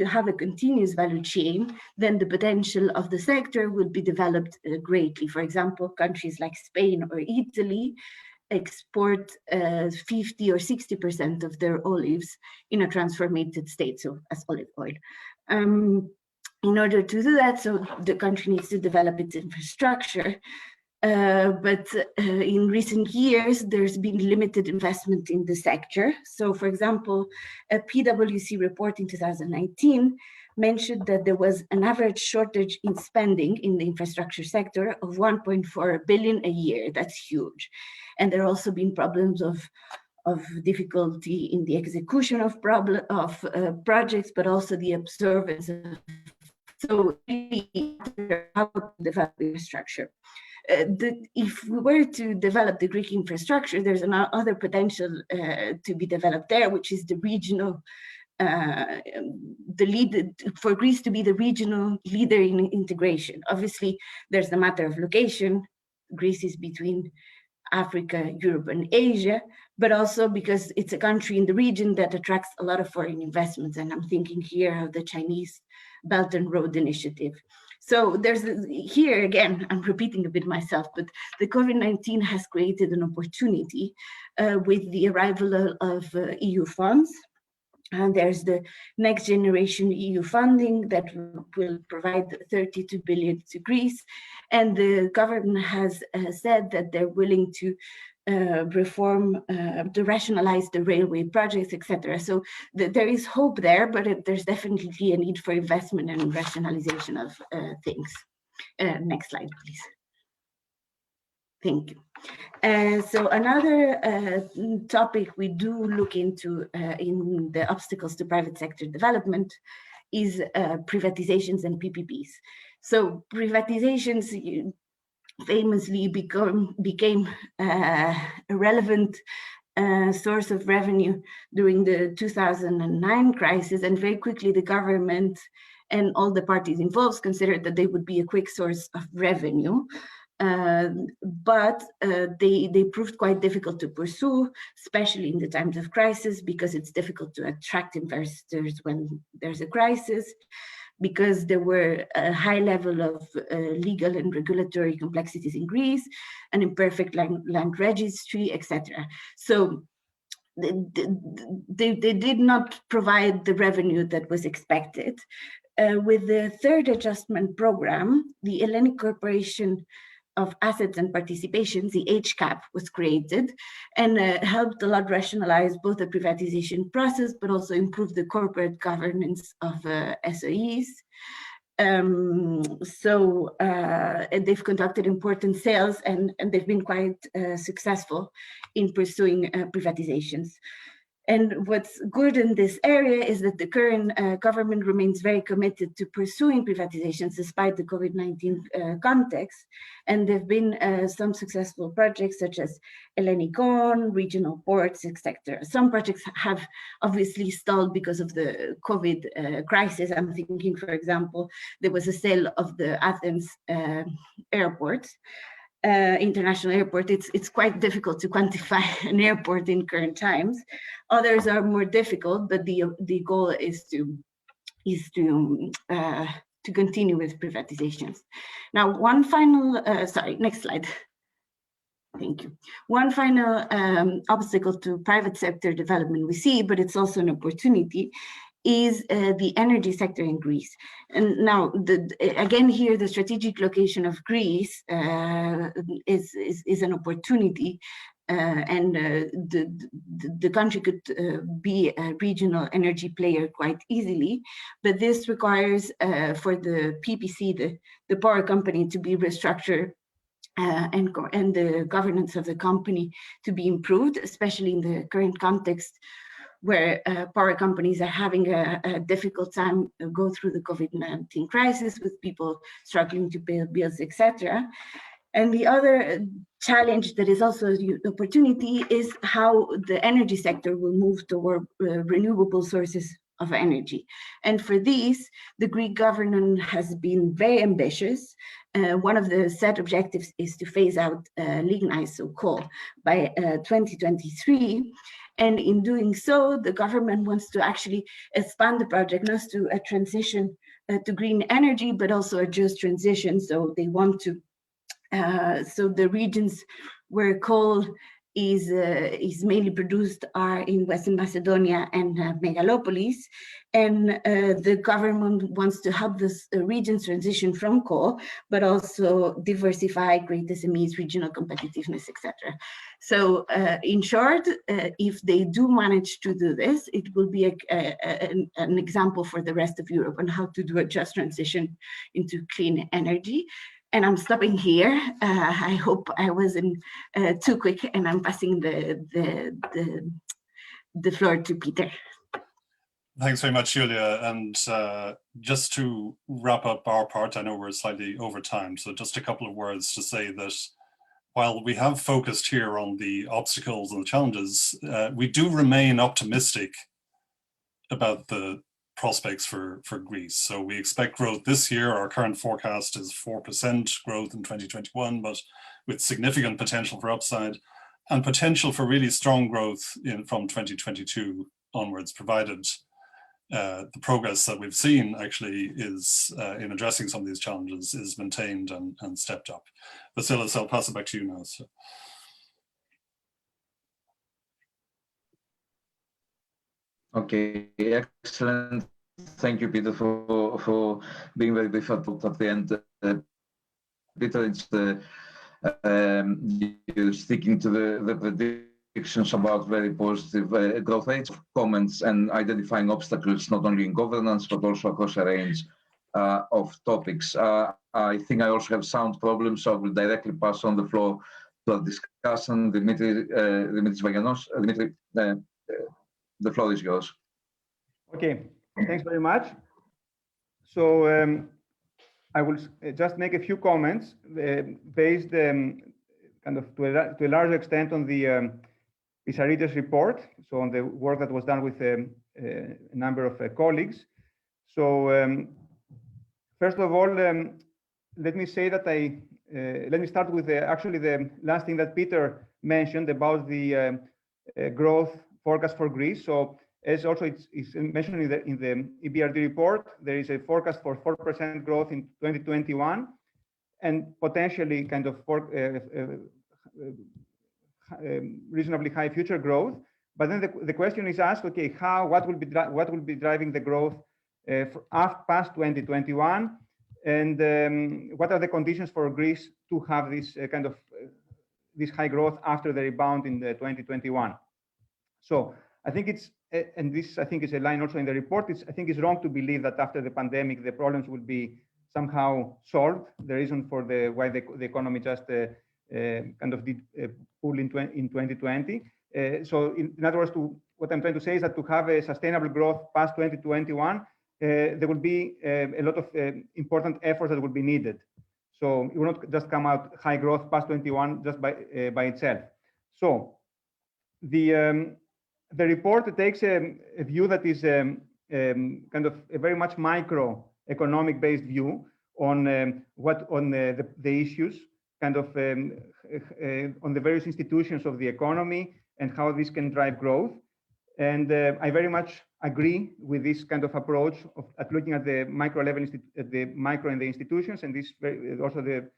have a continuous value chain, then the potential of the sector would be developed greatly. For example, countries like Spain or Italy export 50 or 60% of their olives in a transformated state, so as olive oil. In order to do that, so the country needs to develop its infrastructure. But in recent years, there's been limited investment in the sector. So, for example, a PwC report in 2019 mentioned that there was an average shortage in spending in the infrastructure sector of 1.4 billion a year. That's huge. And there have also been problems of difficulty in the execution of projects, but also the observance of. So how to develop the infrastructure. If we were to develop the Greek infrastructure, there's another potential to be developed there, which is the regional, for Greece to be the regional leader in integration. Obviously, there's the matter of location. Greece is between Africa, Europe, and Asia, but also because it's a country in the region that attracts a lot of foreign investments. And I'm thinking here of the Chinese Belt and Road Initiative. So here again, I'm repeating a bit myself, but the COVID-19 has created an opportunity with the arrival of EU funds. And there's the Next Generation EU funding that will provide 32 billion to Greece. And the government has said that they're willing to reform, to rationalize the railway projects, etc. So there is hope there, but there's definitely a need for investment and rationalization of things. Next slide, please. Thank you. So another topic we do look into in the obstacles to private sector development is privatizations and PPPs. So privatizations famously became a relevant source of revenue during the 2009 crisis, and very quickly the government and all the parties involved considered that they would be a quick source of revenue. But they proved quite difficult to pursue, especially in the times of crisis, because it's difficult to attract investors when there's a crisis. because there were a high level of legal and regulatory complexities in Greece, an imperfect land registry, etc. So they did not provide the revenue that was expected. With the third adjustment program, the Hellenic Corporation of Assets and Participations, the HCAP, was created and helped a lot rationalize both the privatization process, but also improve the corporate governance of SOEs. They've conducted important sales and they've been quite successful in pursuing privatizations. And what's good in this area is that the current government remains very committed to pursuing privatizations despite the COVID-19 context. And there have been some successful projects such as Hellenikon, regional ports, etc. Some projects have obviously stalled because of the COVID crisis. I'm thinking, for example, there was a sale of the Athens airport. International airport. It's quite difficult to quantify an airport in current times. Others are more difficult, but the goal is to continue with privatizations. Now, one final sorry, next slide. Thank you. One final obstacle to private sector development we see, but it's also an opportunity, is the energy sector in Greece. And now, again here, the strategic location of Greece is an opportunity, and the country could be a regional energy player quite easily, but this requires for the PPC, the power company, to be restructured and the governance of the company to be improved, especially in the current context where power companies are having a difficult time go through the COVID-19 crisis, with people struggling to pay bills, etc. And the other challenge that is also the opportunity is how the energy sector will move toward renewable sources of energy. And for this, the Greek government has been very ambitious. One of the set objectives is to phase out lignite, so coal, by 2023. And in doing so, the government wants to actually expand the project, not to a transition to green energy, but also a just transition. So they want to, so the regions where coal is mainly produced are in Western Macedonia and Megalopolis, and the government wants to help this regions transition from coal, but also diversify, create SMEs, regional competitiveness, etc. So in short, if they do manage to do this, it will be an example for the rest of Europe on how to do a just transition into clean energy. And I'm stopping here. I hope I wasn't too quick, and I'm passing the floor to Peter. Thanks very much, Julia. And just to wrap up our part, I know we're slightly over time, so just a couple of words to say that while we have focused here on the obstacles and the challenges, we do remain optimistic about the prospects for Greece. So we expect growth this year. Our current forecast is 4% growth in 2021, but with significant potential for upside and potential for really strong growth from 2022 onwards, provided the progress that we've seen actually is in addressing some of these challenges is maintained and stepped up. Vasilis, I'll pass it back to you now. So. Okay, excellent. Thank you, Peter, for being very brief at the end. Peter, it's you're sticking to the predictions about very positive growth rates, comments, and identifying obstacles not only in governance but also across a range of topics. I think I also have sound problems, so I will directly pass on the floor to our discussion. Dimitris Vagianos. Dimitri, the floor is yours. Okay, thanks very much. So I will just make a few comments based kind of to a large extent on the Pissarides report, so on the work that was done with a number of colleagues. So first of all, let me say that let me start with actually the last thing that Peter mentioned about the growth forecast for Greece. So as also it's mentioned in the Ebrd report, there is a forecast for 4% growth in 2021, and potentially kind of reasonably high future growth. But then the question is asked, okay, what will be driving the growth past 2021, and what are the conditions for Greece to have this kind of this high growth after the rebound in 2021? So I think it's, and this I think is a line also in the report, I think it's wrong to believe that after the pandemic the problems will be somehow solved. The reason for why the economy just kind of did pull in 2020. So in other words, what I'm trying to say is that to have a sustainable growth past 2021, there will be a lot of important efforts that will be needed. So it will not just come out high growth past 21 just by itself. So the report takes a view that is kind of a very much microeconomic based view on the issues, kind of on the various institutions of the economy and how this can drive growth. And I very much agree with this kind of approach at looking at the micro level, at the micro and the institutions, and this also the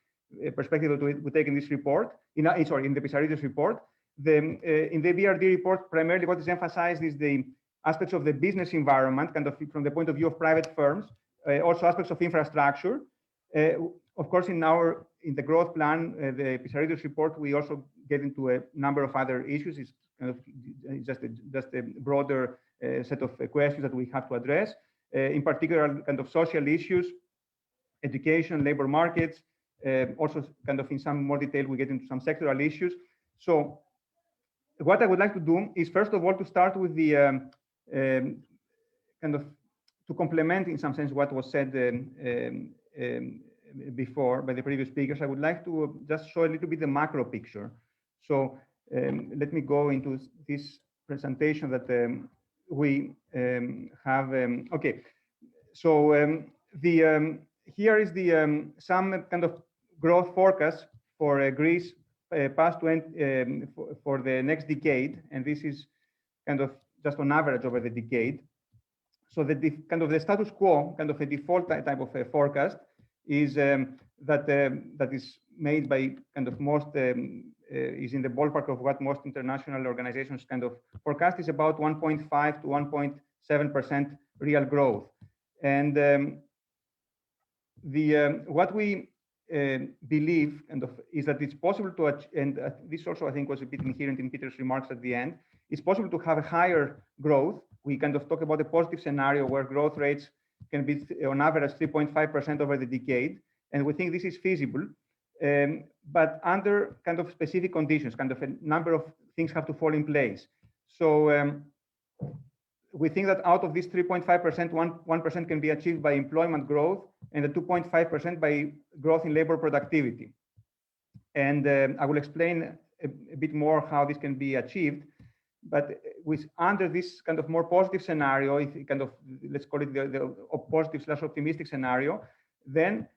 perspective that we take in this report, in the Pisaridis report. In the Ebrd report, primarily what is emphasized is the aspects of the business environment, kind of from the point of view of private firms, also aspects of infrastructure. Of course, in the growth plan, the Pisaridis report, we also get into a number of other issues. It's kind of just a broader set of questions that we have to address. In particular, kind of social issues, education, labor markets. Also, kind of in some more detail, we get into some sectoral issues. So, what I would like to do is first of all to start with the kind of to complement in some sense what was said before by the previous speakers. I would like to just show a little bit the macro picture. So let me go into this presentation that we have. Okay, so here is the some kind of growth forecast for Greece past 20 for the next decade, and this is kind of just on average over the decade. So the kind of the status quo, kind of a default type of a forecast, is that is made by kind of most is in the ballpark of what most international organizations kind of forecast, is about 1.5 to 1.7% real growth. And what we believe is that it's possible to, and this also I think was a bit inherent in Peter's remarks at the end, it's possible to have a higher growth. We kind of talk about a positive scenario where growth rates can be on average 3.5% over the decade, and we think this is feasible, but under kind of specific conditions. Kind of a number of things have to fall in place. So we think that out of this 3.5%, 1% can be achieved by employment growth, and the 2.5% by growth in labor productivity. And I will explain a bit more how this can be achieved. But under this kind of more positive scenario, if kind of, let's call it the positive/optimistic scenario, then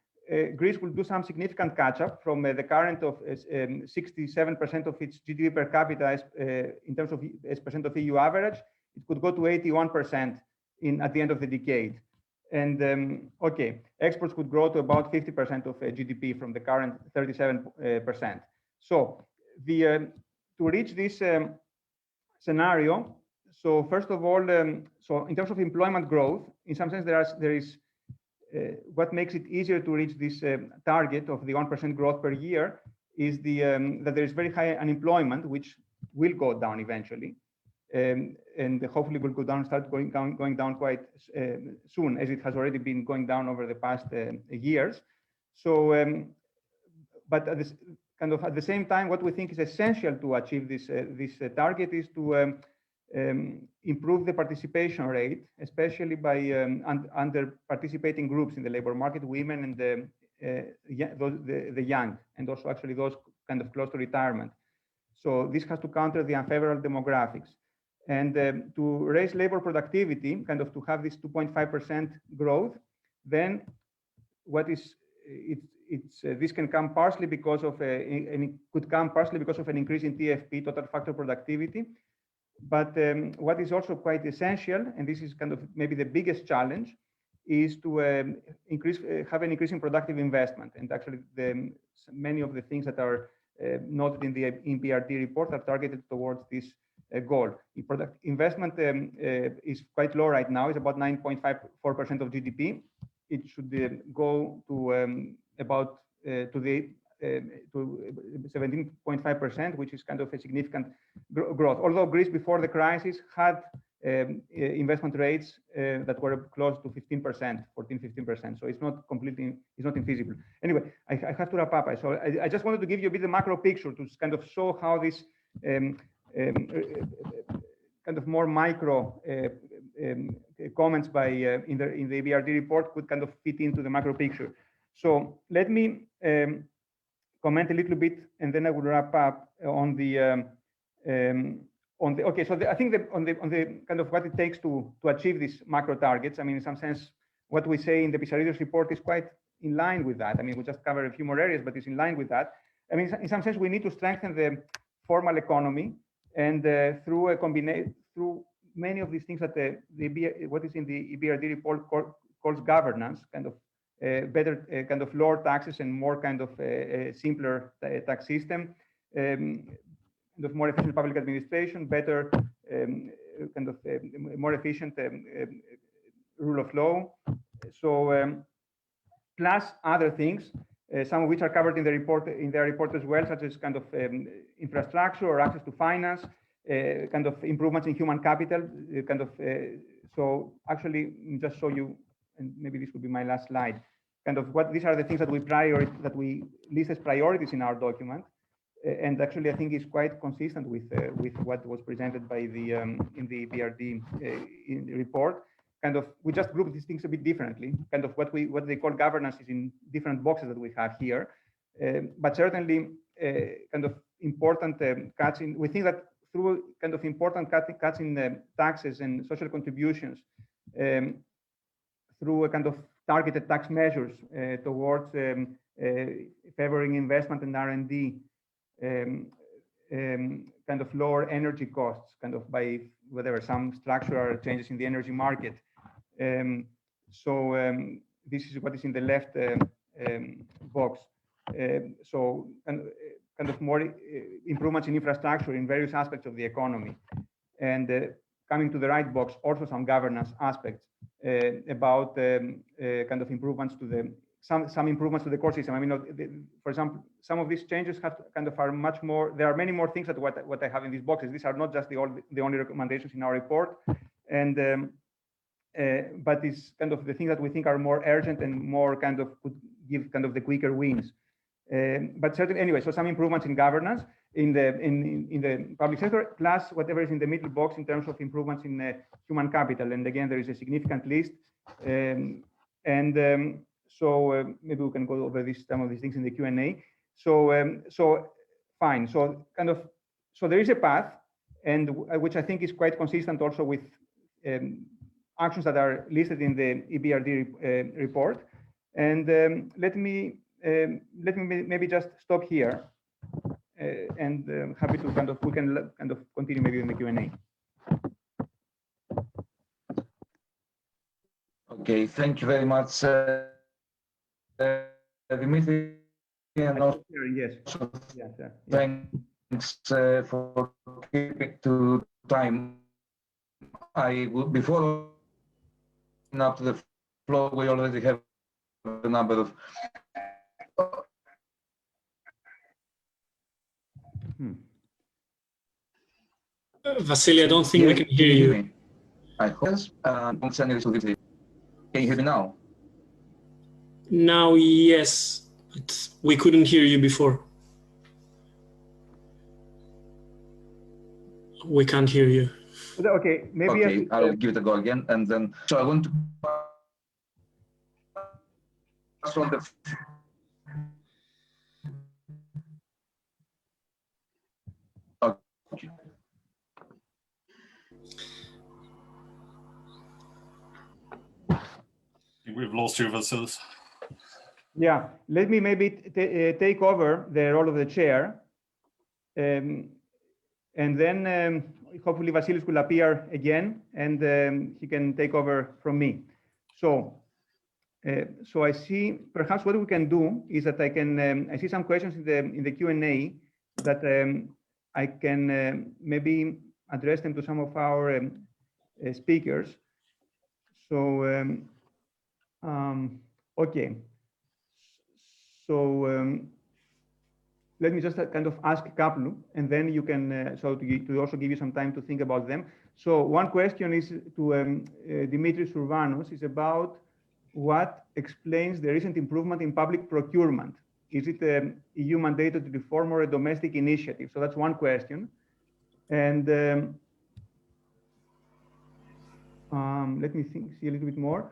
Greece will do some significant catch-up from the current of 67% of its GDP per capita in terms of as percent of EU average. It could go to 81% at the end of the decade. And okay, exports could grow to about 50% of GDP from the current 37%. So to reach this scenario, so first of all, so in terms of employment growth, in some sense there is what makes it easier to reach this target of the 1% growth per year is that there is very high unemployment, which will go down eventually, and hopefully will go down, start going down quite soon, as it has already been going down over the past years. So, but at this, kind of at the same time, what we think is essential to achieve this target is to improve the participation rate, especially by under participating groups in the labor market, women and the young, and also actually those kind of close to retirement. So this has to counter the unfavorable demographics. And to raise labor productivity, kind of to have this 2.5% growth, then what is this can come partially because of and it could come partially because of an increase in TFP, total factor productivity, But what is also quite essential, and this is kind of maybe the biggest challenge, is to have an increasing productive investment. And actually, many of the things that are noted in the Ebrd report are targeted towards this goal. Product investment is quite low right now. It's about 9.54% of GDP. It should go to about to 17.5%, which is kind of a significant growth. Although Greece before the crisis had investment rates that were close to 15%, 14-15%. So it's not completely, it's not infeasible. Anyway, I have to wrap up. So I just wanted to give you a bit of the macro picture to kind of show how this kind of more micro comments by in the Ebrd report could kind of fit into the macro picture. So let me comment a little bit, and then I will wrap up on the okay. So I think on the kind of what it takes to achieve these macro targets. I mean, in some sense, what we say in the Brouillard report is quite in line with that. I mean, we just cover a few more areas, but it's in line with that. I mean, in some sense, we need to strengthen the formal economy, and through a combination, through many of these things that what is in the Ebrd report calls governance, kind of better kind of lower taxes and more kind of simpler tax system, kind of more efficient public administration, better kind of more efficient rule of law. So plus other things, some of which are covered in the report, their report as well, such as kind of infrastructure or access to finance, kind of improvements in human capital, kind of. So actually, just show you, and maybe this will be my last slide. Kind of what these are the things that we list as priorities in our document, and actually I think is quite consistent with what was presented by the in the Ebrd report. Kind of we just group these things a bit differently. Kind of what they call governance is in different boxes that we have here, but certainly kind of important cuts in. We think that through kind of important cuts in taxes and social contributions, through a kind of targeted tax measures towards favoring investment in R&D, kind of lower energy costs, kind of by whatever some structural changes in the energy market. So this is what is in the left box. So kind of more improvements in infrastructure in various aspects of the economy, and coming to the right box, also some governance aspects about kind of improvements to the some improvements to the core system. I mean, for example, some of these changes have kind of are much more. There are many more things that what I have in these boxes. These are not just the only recommendations in our report, and but it's kind of the things that we think are more urgent and more kind of could give kind of the quicker wins. But certainly, anyway, so some improvements in governance in the public sector, plus whatever is in the middle box in terms of improvements in human capital. And again, there is a significant list, so maybe we can go over some of these things in the Q&A. So fine. So kind of there is a path, and which I think is quite consistent also with actions that are listed in the Ebrd report. And let me maybe just stop here, and happy to kind of we can kind of continue maybe in the Q&A. Okay, thank you very much, Dimitris. And also, yes. Thanks for keeping to time. I will, before up to the floor, we already have a number of. Vasily, I don't think we can hear you. I hope. Can you hear me now? Now, yes, but we couldn't hear you before. We can't hear you. Okay, maybe okay, I'll give it a go again, and then so I want to pass on the. Okay. We've lost you, Vasily. Yeah, let me maybe take over the role of the chair, and and then hopefully Vasilis will appear again, and he can take over from me. So I see perhaps what we can do is that I see some questions in the Q&A that I can maybe address them to some of our speakers. So okay. So let me just kind of ask a couple, and then you can to also give you some time to think about them. So one question is to Dimitris Sourvanos, is about what explains the recent improvement in public procurement. Is it EU mandated reform or a domestic initiative? So that's one question. And let me see a little bit more.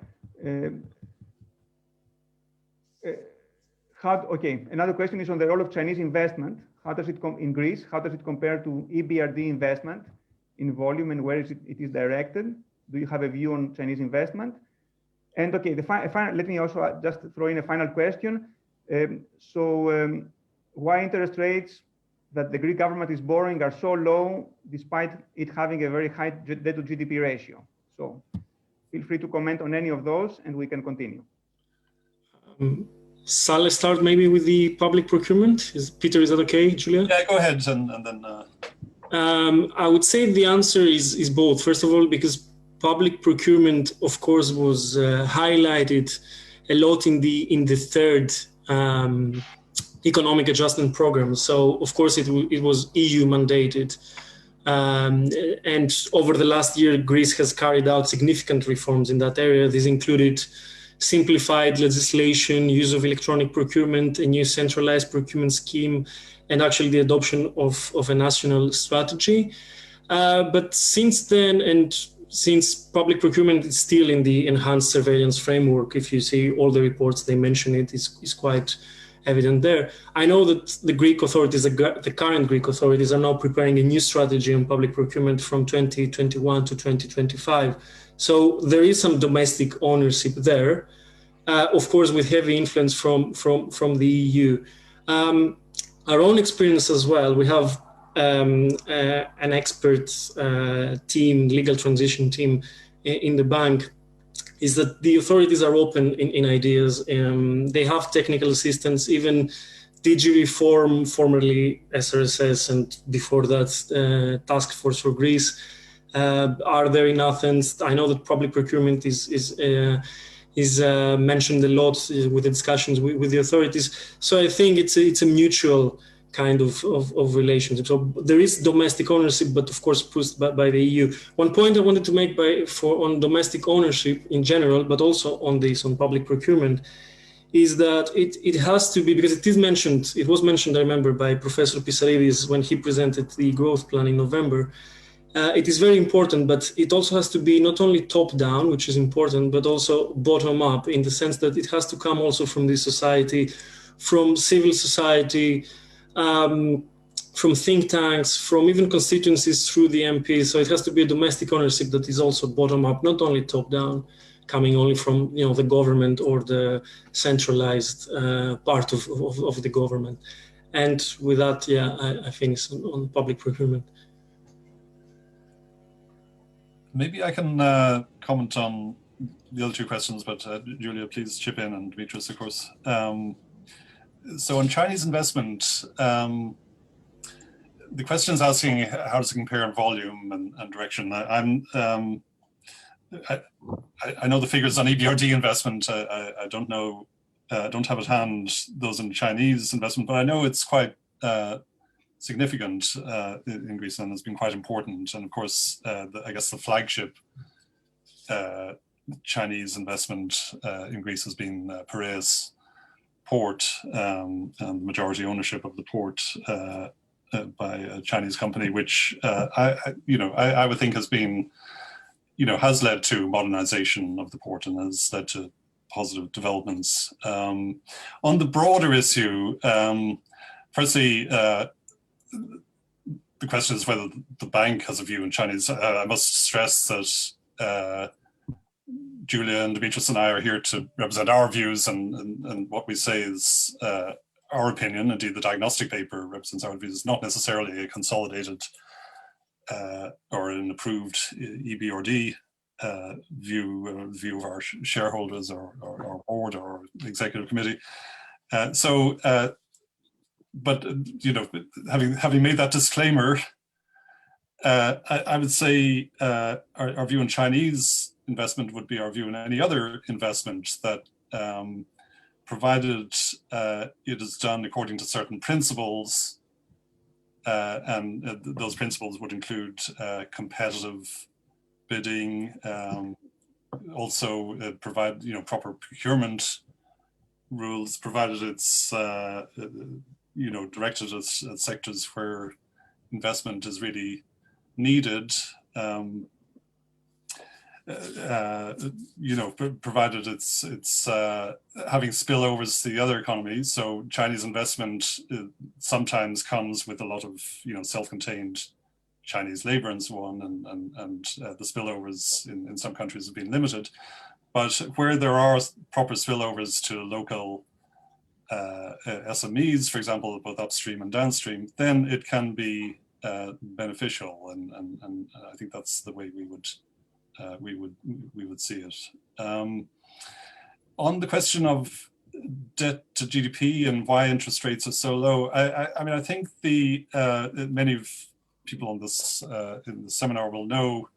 Okay, another question is on the role of Chinese investment. How does it come in Greece? How does it compare to Ebrd investment in volume, and where it is directed? Do you have a view on Chinese investment? And okay, let me also just throw in a final question. Why interest rates that the Greek government is borrowing are so low, despite it having a very high debt to GDP ratio? So feel free to comment on any of those, and we can continue. Shall I start maybe with the public procurement? Peter, is that okay, Julia? Yeah, go ahead, and then. I would say the answer is both. First of all, because public procurement, of course, was highlighted a lot in the third economic adjustment program. So, of course, it was EU mandated. And over the last year, Greece has carried out significant reforms in that area. These included simplified legislation, use of electronic procurement, a new centralized procurement scheme, and actually the adoption of a national strategy. But since then, and since public procurement is still in the enhanced surveillance framework, if you see all the reports, they mention it, is quite evident there. I know that the Greek authorities, the current Greek authorities, are now preparing a new strategy on public procurement from 2021 to 2025. So there is some domestic ownership there, of course, with heavy influence from the EU. Our own experience as well, we have an expert team, legal transition team in the bank, is that the authorities are open in ideas. They have technical assistance, even DG Reform, formerly SRSS, and before that, Task Force for Greece, are there in Athens. I know that public procurement is mentioned a lot with the discussions with the authorities. So I think it's a mutual kind of relationship. So there is domestic ownership, but of course pushed by the EU. One point I wanted to make on domestic ownership in general, but also on public procurement, is that it has to be, because it was mentioned, I remember, by Professor Pissaridis when he presented the growth plan in November. It is very important, but it also has to be not only top down, which is important, but also bottom up, in the sense that it has to come also from the society, from civil society, from think tanks, from even constituencies through the MPs. So it has to be a domestic ownership that is also bottom up, not only top down, coming only from the government or the centralized part of the government. And with that, I finish on public procurement. Maybe I can comment on the other two questions, but Julia, please chip in, and Dimitris, of course. So on Chinese investment, the question is asking how does it compare in volume and direction. I know the figures on Ebrd investment. I don't know, don't have at hand those in Chinese investment, but I know it's quite significant in Greece and has been quite important. And of course, I guess the flagship Chinese investment in Greece has been Piraeus port, and the majority ownership of the port by a Chinese company, which I would think has been, has led to modernization of the port and has led to positive developments. On the broader issue, firstly, the question is whether the bank has a view in Chinese. I must stress that Julia and Dimitris and I are here to represent our views, and what we say is our opinion. Indeed, the diagnostic paper represents our views, not necessarily a consolidated or an approved Ebrd view of our shareholders or board or executive committee. But you know, having made that disclaimer, I would say our view on Chinese investment would be our view on any other investment, that provided it is done according to certain principles, and those principles would include competitive bidding, also provide proper procurement rules, provided it's directed at sectors where investment is really needed, provided it's having spillovers to the other economies. So Chinese investment sometimes comes with a lot of self-contained Chinese labor and so on, and the spillovers in some countries have been limited. But where there are proper spillovers to local SMEs, for example, both upstream and downstream, then it can be beneficial, and I think that's the way we would see it. On the question of debt to GDP and why interest rates are so low, I mean, I think many of people on this in the seminar will know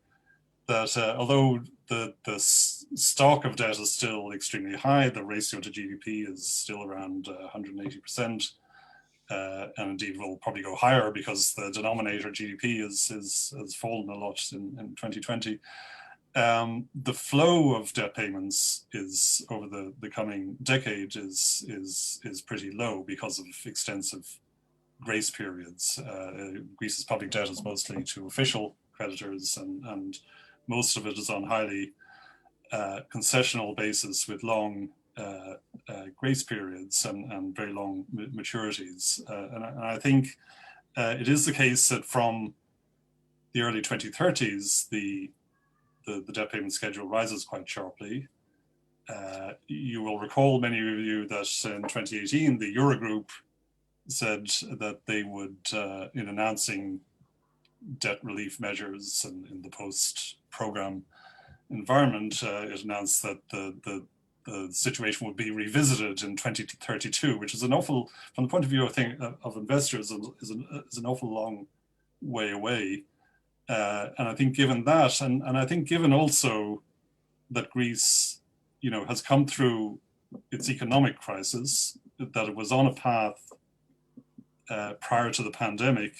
that although the stock of debt is still extremely high, the ratio to GDP is still around 180%, and indeed will probably go higher because the denominator GDP has fallen a lot in 2020. The flow of debt payments is over the coming decade is pretty low because of extensive grace periods. Greece's public debt is mostly to official creditors, and most of it is on highly concessional basis with long grace periods and very long maturities. And I think it is the case that from the early 2030s, the debt payment schedule rises quite sharply. You will recall, many of you, that in 2018, the Eurogroup said that they would, in announcing debt relief measures and in the post-program environment, it announced that the situation would be revisited in 2032, which is an awful, from the point of view, I think, of investors, is an awful long way away. And I think given that, and I think given also that Greece, has come through its economic crisis, that it was on a path prior to the pandemic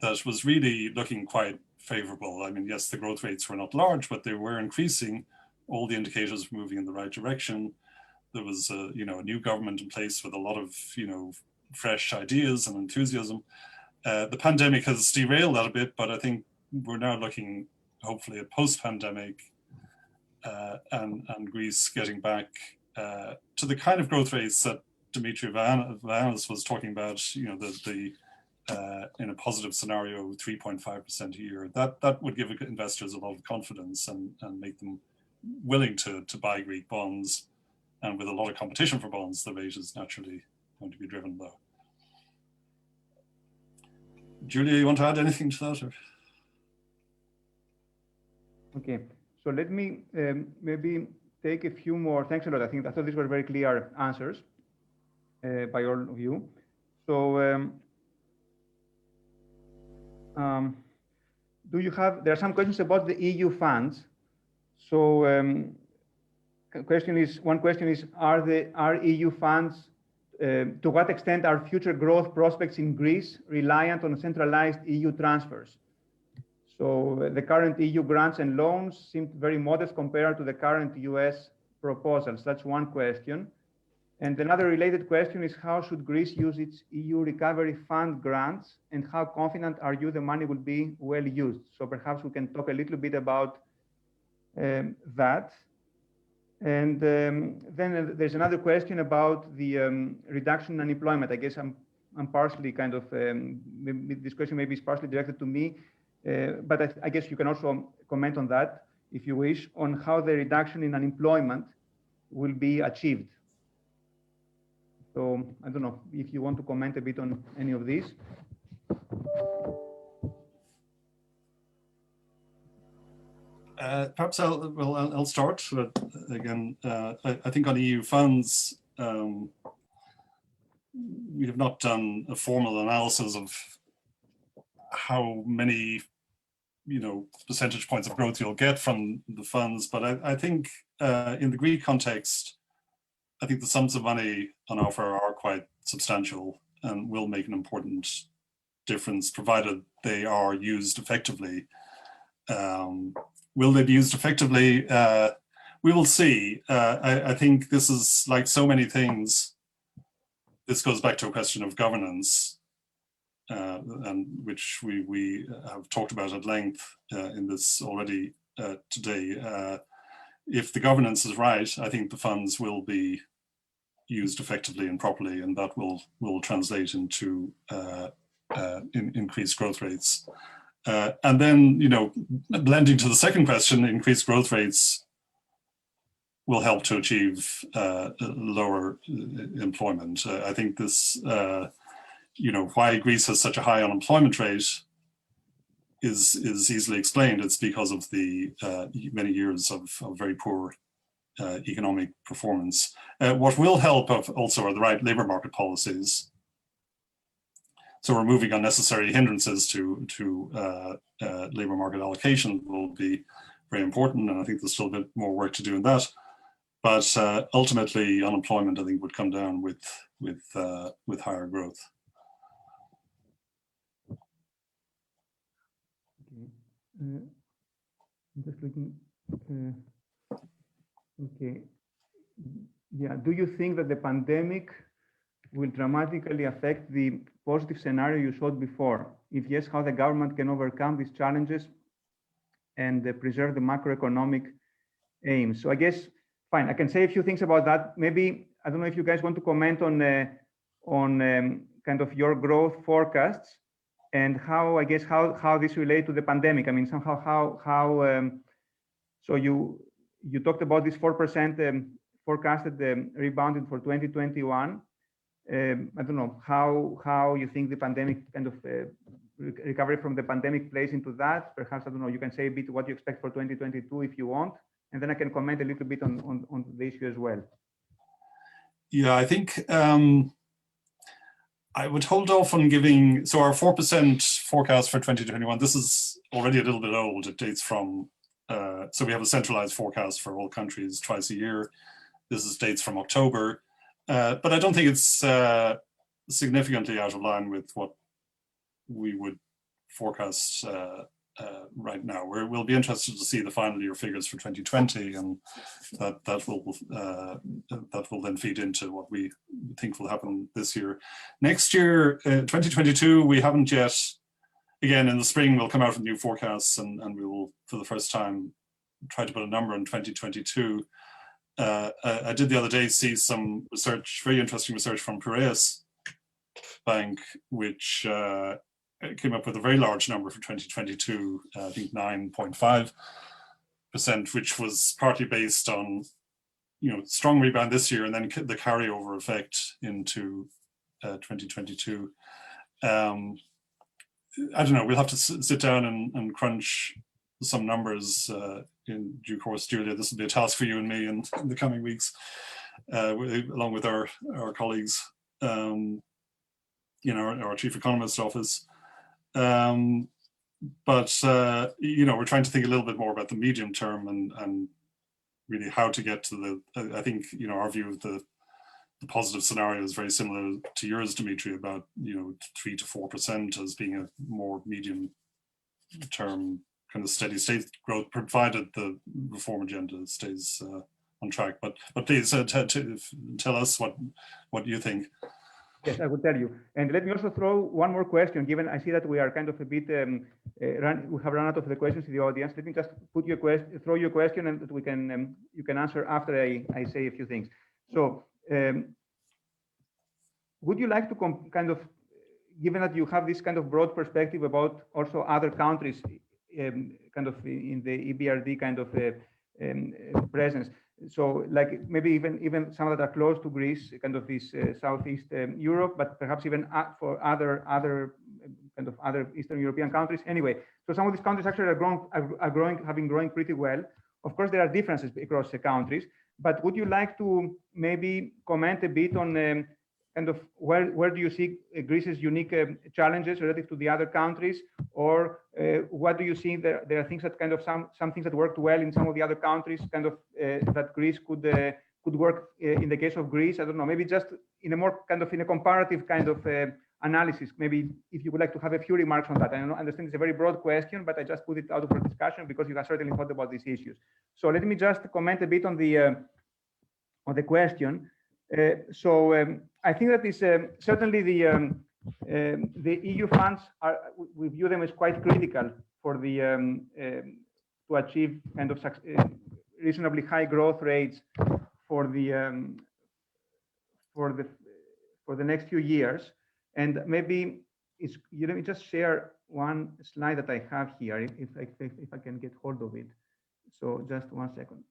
that was really looking quite favorable. I mean, yes, the growth rates were not large, but they were increasing. All the indicators were moving in the right direction. There was a new government in place with a lot of fresh ideas and enthusiasm. The pandemic has derailed that a bit, but I think we're now looking hopefully at post-pandemic and Greece getting back to the kind of growth rates that Dimitris was talking about, in a positive scenario, 3.5% a year. That would give investors a lot of confidence and make them willing to buy Greek bonds. And with a lot of competition for bonds, the rate is naturally going to be driven low. Julia, you want to add anything to that? Or? Okay, so let me maybe take a few more. Thanks a lot. I thought these were very clear answers by all of you. So there are some questions about the EU funds. So one question is, are EU funds, to what extent are future growth prospects in Greece reliant on centralized EU transfers? So the current EU grants and loans seem very modest compared to the current US proposals. That's one question. And another related question is, how should Greece use its EU Recovery Fund grants, and how confident are you the money will be well used? So perhaps we can talk a little bit about that. And then there's another question about the reduction in unemployment. I guess I'm partially kind of, this question maybe is partially directed to me, but I guess you can also comment on that, if you wish, on how the reduction in unemployment will be achieved. So I don't know if you want to comment a bit on any of these. Perhaps I'll start. But again, I think on EU funds, we have not done a formal analysis of how many, percentage points of growth you'll get from the funds. But I think in the Greek context, I think the sums of money on offer are quite substantial and will make an important difference, provided they are used effectively. Will they be used effectively? We will see. I think this is like so many things. This goes back to a question of governance, and which we have talked about at length in this already today. If the governance is right, I think the funds will be used effectively and properly, and that will translate into increased growth rates. And then, blending to the second question, increased growth rates will help to achieve lower employment. I think this, why Greece has such a high unemployment rate is easily explained. It's because of the many years of very poor economic performance. What will help also are the right labor market policies. So removing unnecessary hindrances to labor market allocation will be very important, and I think there's still a bit more work to do in that. But ultimately, unemployment, I think, would come down with higher growth. Okay. Just looking. Okay. Yeah. Do you think that the pandemic will dramatically affect the positive scenario you showed before? If yes, how the government can overcome these challenges and preserve the macroeconomic aims? So I guess, fine, I can say a few things about that. Maybe, I don't know if you guys want to comment on kind of your growth forecasts and how, I guess, how this relate to the pandemic. I mean, somehow so you talked about this 4% forecasted rebounding for 2021. I don't know how you think the pandemic kind of recovery from the pandemic plays into that. Perhaps, I don't know, you can say a bit what you expect for 2022 if you want, and then I can comment a little bit on the issue as well. Yeah, I think I would hold off on giving, so our 4% forecast for 2021, this is already a little bit old. It dates from, so we have a centralized forecast for all countries twice a year. This is dates from October. But I don't think it's significantly out of line with what we would forecast right now. We'll be interested to see the final year figures for 2020, and that will then feed into what we think will happen this year. Next year, 2022, we haven't yet. Again, in the spring, we'll come out with new forecasts, and we will, for the first time, try to put a number in 2022. I did the other day see some research, very interesting research from Piraeus Bank, which came up with a very large number for 2022, I think 9.5%, which was partly based on, strong rebound this year and then the carryover effect into 2022. I don't know, we'll have to sit down and crunch some numbers in due course, Julia. This will be a task for you and me in the coming weeks, along with our colleagues, our chief economist office. But we're trying to think a little bit more about the medium term and really how to get to I think, our view of the positive scenario is very similar to yours, Dimitri, about, 3 to 4% as being a more medium term kind of steady state growth, provided the reform agenda stays on track. But please tell us what you think. Yes, I will tell you. And let me also throw one more question, given I see that we are kind of a bit, we have run out of the questions in the audience. Let me just throw you a question, and that we can you can answer after I say a few things. So, would you like to kind of, given that you have this kind of broad perspective about also other countries, kind of in the Ebrd kind of presence, so like maybe even some that are close to Greece, kind of this Southeast Europe, but perhaps even for other kind of other Eastern European countries. Anyway, so some of these countries actually have been growing pretty well. Of course, there are differences across the countries, but would you like to maybe comment a bit on kind of where do you see Greece's unique challenges relative to the other countries, or what do you see there are things that kind of some things that worked well in some of the other countries, kind of that Greece could work in the case of Greece? I don't know, maybe just in a more kind of in a comparative kind of analysis. Maybe if you would like to have a few remarks on that. I understand it's a very broad question, but I just put it out for discussion because you have certainly thought about these issues. So let me just comment a bit on the question. I think that is certainly the EU funds we view them as quite critical for the to achieve kind of reasonably high growth rates for the next few years. And maybe let me just share one slide that I have here, if I can get hold of it. So just 1 second.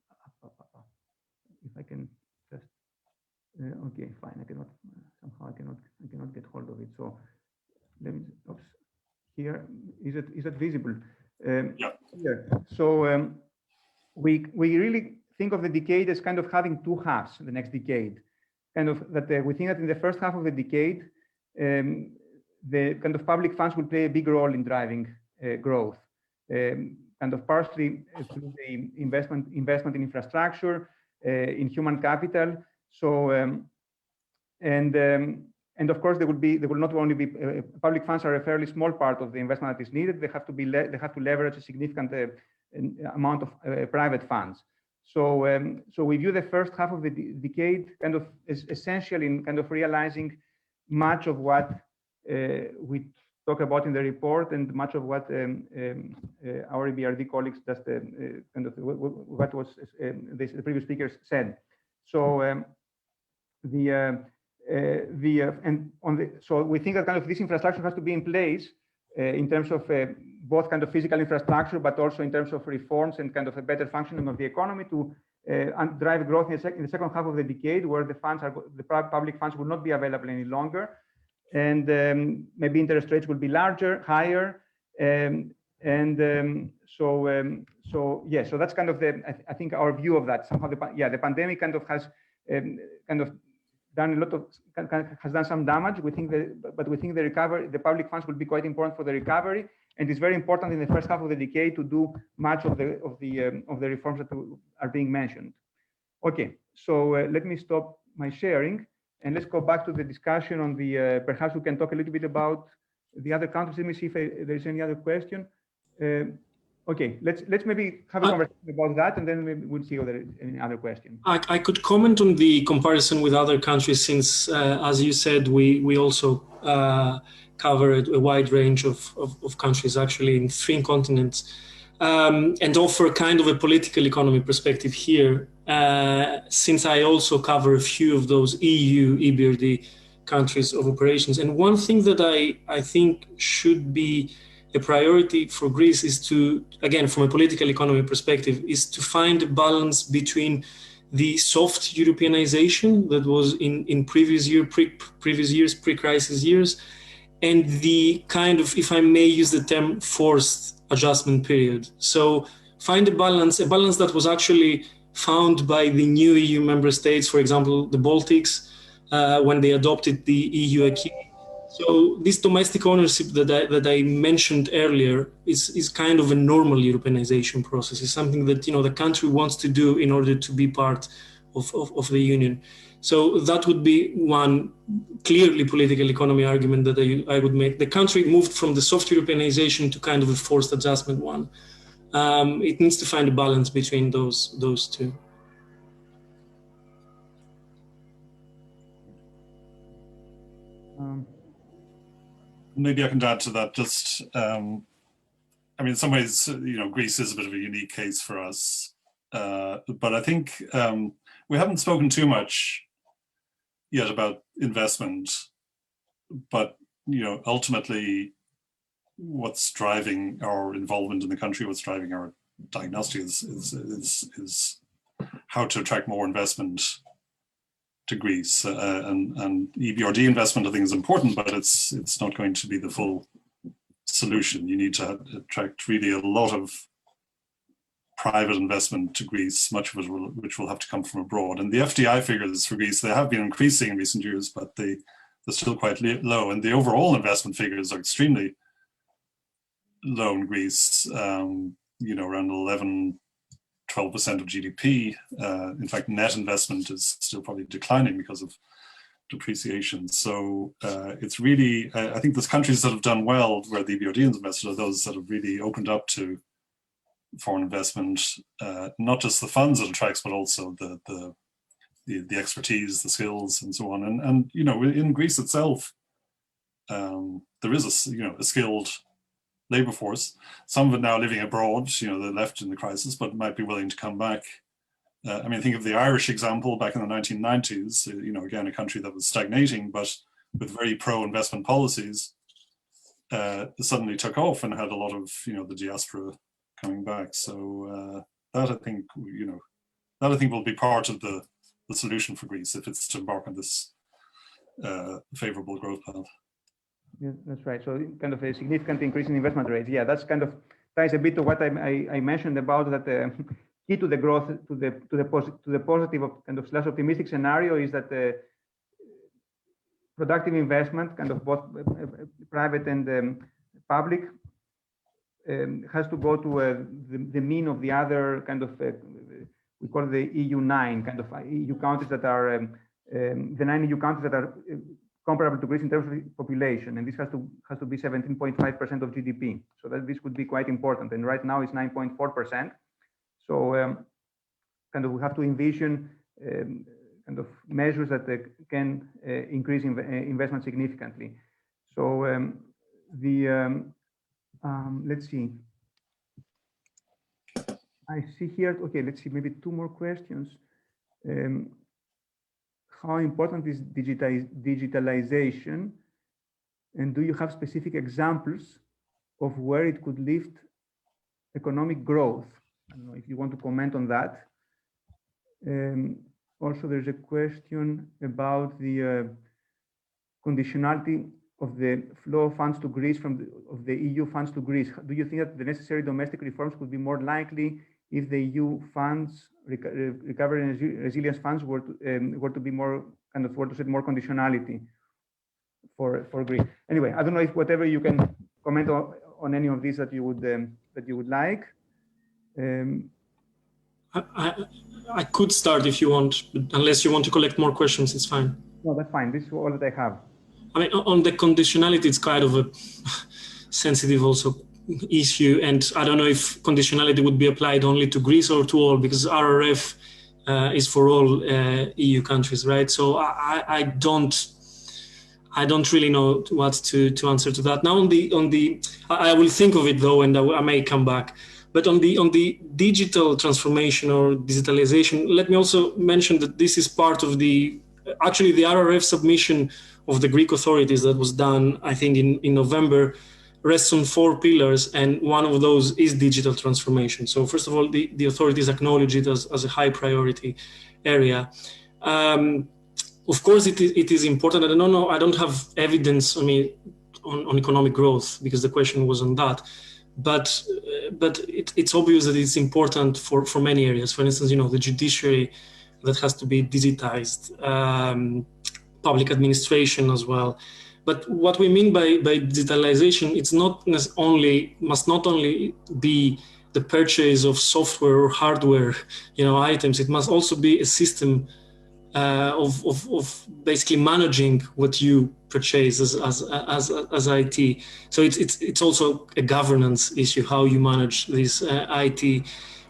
If I can just okay, fine. I cannot get hold of it. So let me. Oops. Here is it visible? Yeah. Here. So we really think of the decade as kind of having two halves. The next decade, kind of that we think that in the first half of the decade, the kind of public funds will play a big role in driving growth, kind of partially through the investment in infrastructure, in human capital. So and of course, there will not only be public funds are a fairly small part of the investment that is needed. They have to leverage a significant amount of private funds. So so we view the first half of the decade kind of as essential in kind of realizing much of what we talk about in the report and much of what our Ebrd colleagues just kind of what was the previous speakers said. So so we think that kind of this infrastructure has to be in place in terms of both kind of physical infrastructure, but also in terms of reforms and kind of a better functioning of the economy to drive growth in the second half of the decade, where the public funds will not be available any longer, and maybe interest rates will be higher, so that's kind of I think our view of that. Somehow the pandemic kind of has kind of done has done some damage. We think but we think the public funds will be quite important for the recovery, and it's very important in the first half of the decade to do much of the reforms that are being mentioned. Okay, so let me stop my sharing and let's go back to the discussion on the. Perhaps we can talk a little bit about the other countries. Let me see if there is any other question. Okay, let's maybe have a conversation about that, and then maybe we'll see if there is any other question. I could comment on the comparison with other countries, since, as you said, we also cover a wide range of countries, actually in 3 continents, and offer kind of a political economy perspective here, since I also cover a few of those EU Ebrd countries of operations. And one thing that I think should be a priority for Greece is to, again, from a political economy perspective, is to find a balance between the soft Europeanization that was in previous years, pre-crisis years, and the kind of, if I may use the term, forced adjustment period. So find a balance that was actually found by the new EU member states, for example, the Baltics, when they adopted the EU acquis. So this domestic ownership that I mentioned earlier is kind of a normal Europeanization process. It's something that the country wants to do in order to be part of the Union. So that would be one clearly political economy argument that I would make. The country moved from the soft Europeanization to kind of a forced adjustment one. It needs to find a balance between those two. Maybe I can add to that. Just, I mean, in some ways, Greece is a bit of a unique case for us, but I think we haven't spoken too much yet about investment. But ultimately, what's driving our involvement in the country, what's driving our diagnostic is how to attract more investment to Greece, and Ebrd investment I think is important, but it's not going to be the full solution. You need to attract really a lot of private investment to Greece, much of it which will have to come from abroad. And the FDI figures for Greece, they have been increasing in recent years, but they're still quite low. And the overall investment figures are extremely low in Greece, around 11, 12% of GDP. In fact, net investment is still probably declining because of depreciation. So it's really, I think there's countries that have done well where the Ebrd invested are those that have really opened up to foreign investment, not just the funds it attracts, but also the expertise, the skills, and so on. And in Greece itself, there is a skilled labor force. Some of it now living abroad. They left in the crisis, but might be willing to come back. Think of the Irish example back in the 1990s. Again, a country that was stagnating, but with very pro-investment policies, suddenly took off and had a lot of the diaspora coming back. So that I think will be part of the solution for Greece if it's to embark on this favorable growth path. Yeah, that's right. So kind of a significant increase in investment rates. Yeah, that's kind of ties a bit to what I mentioned about that key to the growth, to the positive of kind of / optimistic scenario is that productive investment, kind of both private and public, has to go to the mean of the other kind of we call it the EU9 kind of EU countries that are the 9 EU countries that are comparable to Greece in terms of population, and this has to be 17.5% of GDP. So that this would be quite important. And right now it's 9.4%. So kind of we have to envision kind of measures that can increase investment significantly. So let's see. I see here. Okay, let's see. Maybe two more questions. How important is digitalization, and do you have specific examples of where it could lift economic growth? I don't know if you want to comment on that. Also, there's a question about the conditionality of the flow of funds to Greece of the EU funds to Greece. Do you think that the necessary domestic reforms could be more likely if the EU funds, recovery and resilience funds, were to be more kind of set more conditionality for Greece? Anyway, I don't know if whatever you can comment on any of these that you would like. I could start if you want, unless you want to collect more questions, it's fine. No, that's fine. This is all that I have. On the conditionality, it's kind of a sensitive also issue, and I don't know if conditionality would be applied only to Greece or to all, because RRF is for all EU countries, right? So I don't really know what to answer to that. Now on the I will think of it though, and I may come back. But on the digital transformation or digitalization, let me also mention that this is part of the RRF submission of the Greek authorities that was done, I think, in November, rests on 4 pillars, and one of those is digital transformation. So first of all, the authorities acknowledge it as a high priority area. Of course, it is important. I don't have evidence, on economic growth, because the question was on that. But it's obvious that it's important for many areas. For instance, the judiciary that has to be digitized, public administration as well. But what we mean by digitalization, it's must not only be the purchase of software or hardware, items. It must also be a system of basically managing what you purchase as IT. So it's also a governance issue, how you manage these IT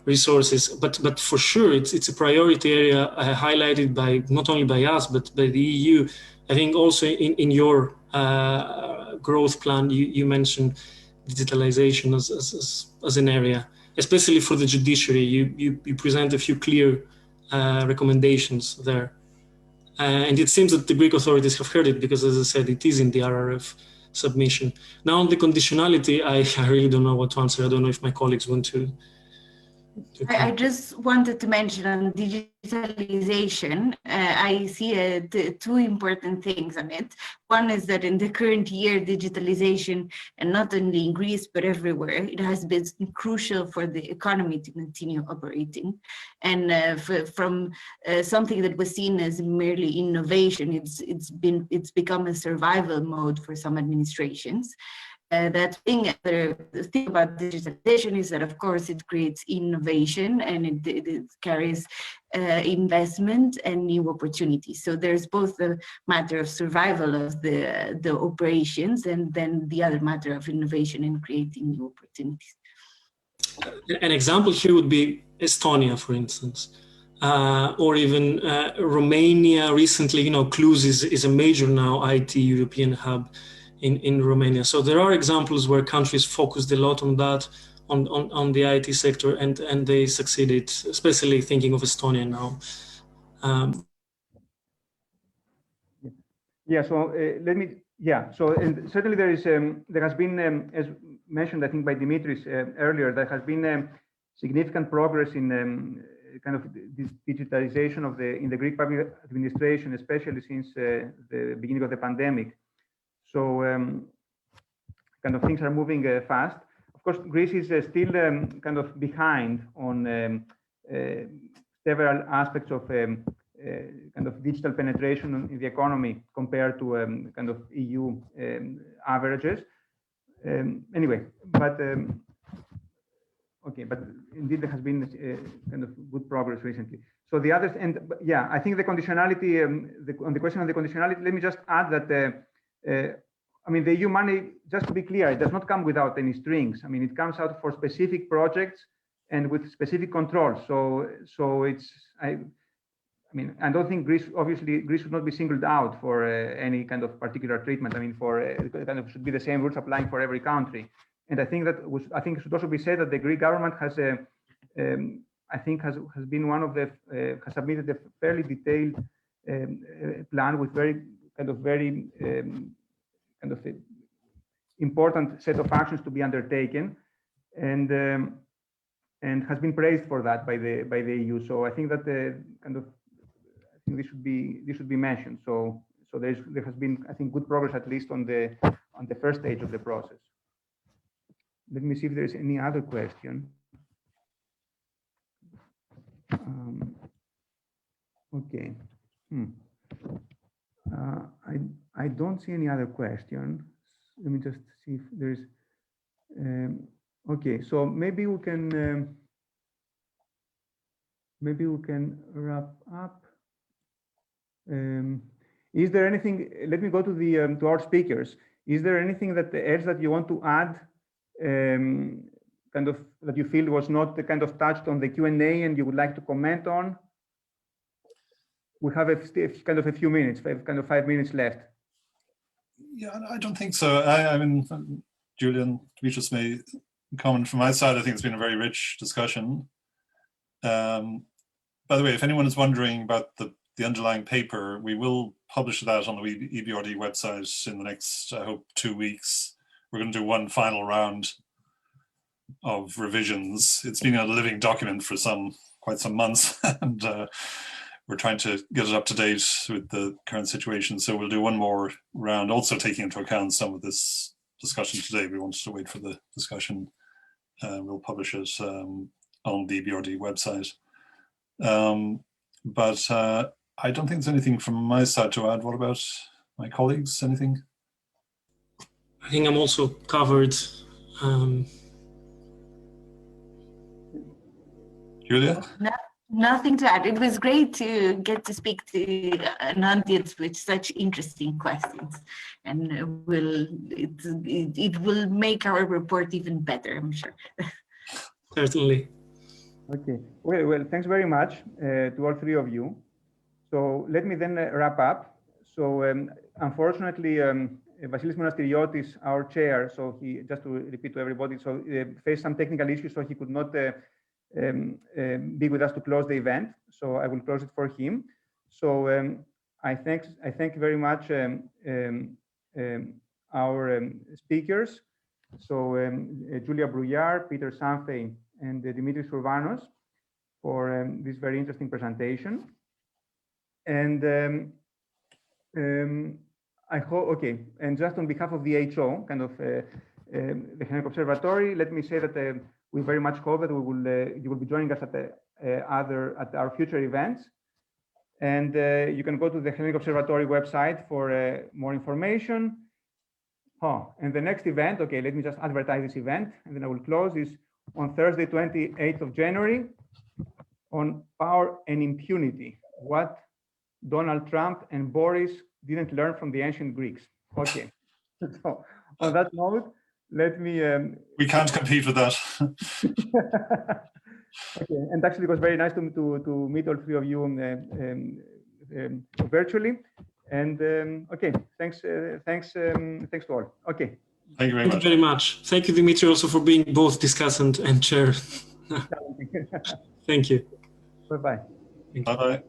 resources. But for sure, it's a priority area highlighted by not only by us but by the EU. I think also in your growth plan, you mentioned digitalization as an area, especially for the judiciary. You present a few clear recommendations there. And it seems that the Greek authorities have heard it because, as I said, it is in the RRF submission. Now on the conditionality, I really don't know what to answer. I don't know if my colleagues want to I just wanted to mention on digitalization, I see two important things on it. One is that in the current year, digitalization, and not only in Greece, but everywhere, it has been crucial for the economy to continue operating. And from something that was seen as merely innovation, it's become a survival mode for some administrations. The thing about digitalization is that, of course, it creates innovation and it carries investment and new opportunities. So there's both the matter of survival of the operations and then the other matter of innovation and creating new opportunities. An example here would be Estonia, for instance, or even Romania. Recently, Cluj is a major now IT European hub in Romania. So there are examples where countries focused a lot on that, on the IT sector, and they succeeded, especially thinking of Estonia now. So and certainly there has been, as mentioned, I think by Dimitris earlier, there has been significant progress in kind of this digitalization in the Greek public administration, especially since the beginning of the pandemic. So kind of things are moving fast. Of course, Greece is still kind of behind on several aspects of kind of digital penetration in the economy compared to kind of EU averages. Anyway, but okay, but indeed there has been kind of good progress recently. So the others, and yeah, I think the conditionality, on the question of the conditionality, let me just add that I mean, the EU money, just to be clear, it does not come without any strings. I mean, it comes out for specific projects and with specific controls. So it's, I mean, I don't think Greece should not be singled out for any kind of particular treatment. I mean, kind of should be the same rules applying for every country. And I think it should also be said that the Greek government has I think has been one of the has submitted a fairly detailed plan with very kind of important set of actions to be undertaken, and has been praised for that by the EU. So I think that I think this should be mentioned. So there has been, I think, good progress, at least on the first stage of the process. Let me see if there is any other question. Okay. I don't see any other question. Let me just see if there's. Okay, so maybe we can wrap up. Is there anything? Let me go to the to our speakers. Is there anything else that you want to add? Kind of that you feel was not kind of touched on the Q&A and you would like to comment on? We have kind of a few minutes, kind of 5 minutes left. Yeah, I don't think so. I mean, Julian, Dimitris may comment from my side. I think it's been a very rich discussion. By the way, if anyone is wondering about the underlying paper, we will publish that on the Ebrd website in the next, I hope, 2 weeks. We're going to do one final round of revisions. It's been a living document for quite some months, and we're trying to get it up to date with the current situation. So we'll do one more round, also taking into account some of this discussion today. We wanted to wait for the discussion. We'll publish it on the Ebrd website. But I don't think there's anything from my side to add. What about my colleagues? Anything? I think I'm also covered. Julia? No, nothing to add. It was great to get to speak to an audience with such interesting questions, and it will make our report even better, I'm sure. Certainly. Okay. Well, thanks very much to all three of you. So let me then wrap up. So unfortunately, Vasilis Monastiriotis, our chair, so he, just to repeat to everybody, so faced some technical issues, so he could not be with us to close the event. So I will close it for him. So I thank very much our speakers. So Julia Brouillard, Peter Sanfey, and Dimitris Sourvanos for this very interesting presentation. And I hope, okay, and just on behalf of the HO, kind of the Hellenic Observatory, let me say that we very much hope that we will, you will be joining us at at our future events. And you can go to the Hellenic Observatory website for more information. Oh, and the next event, okay, let me just advertise this event, and then I will close, is on Thursday, 28th of January, on Power and Impunity, what Donald Trump and Boris didn't learn from the ancient Greeks. Okay, so on that note, let me... we can't compete with that. Okay, and actually it was very nice to meet all three of you virtually. And okay, thanks to all. Okay. Thank you very much. Thank you very much. Thank you, Dimitri, also for being both discussant and chair. Thank you. Bye-bye. Bye-bye.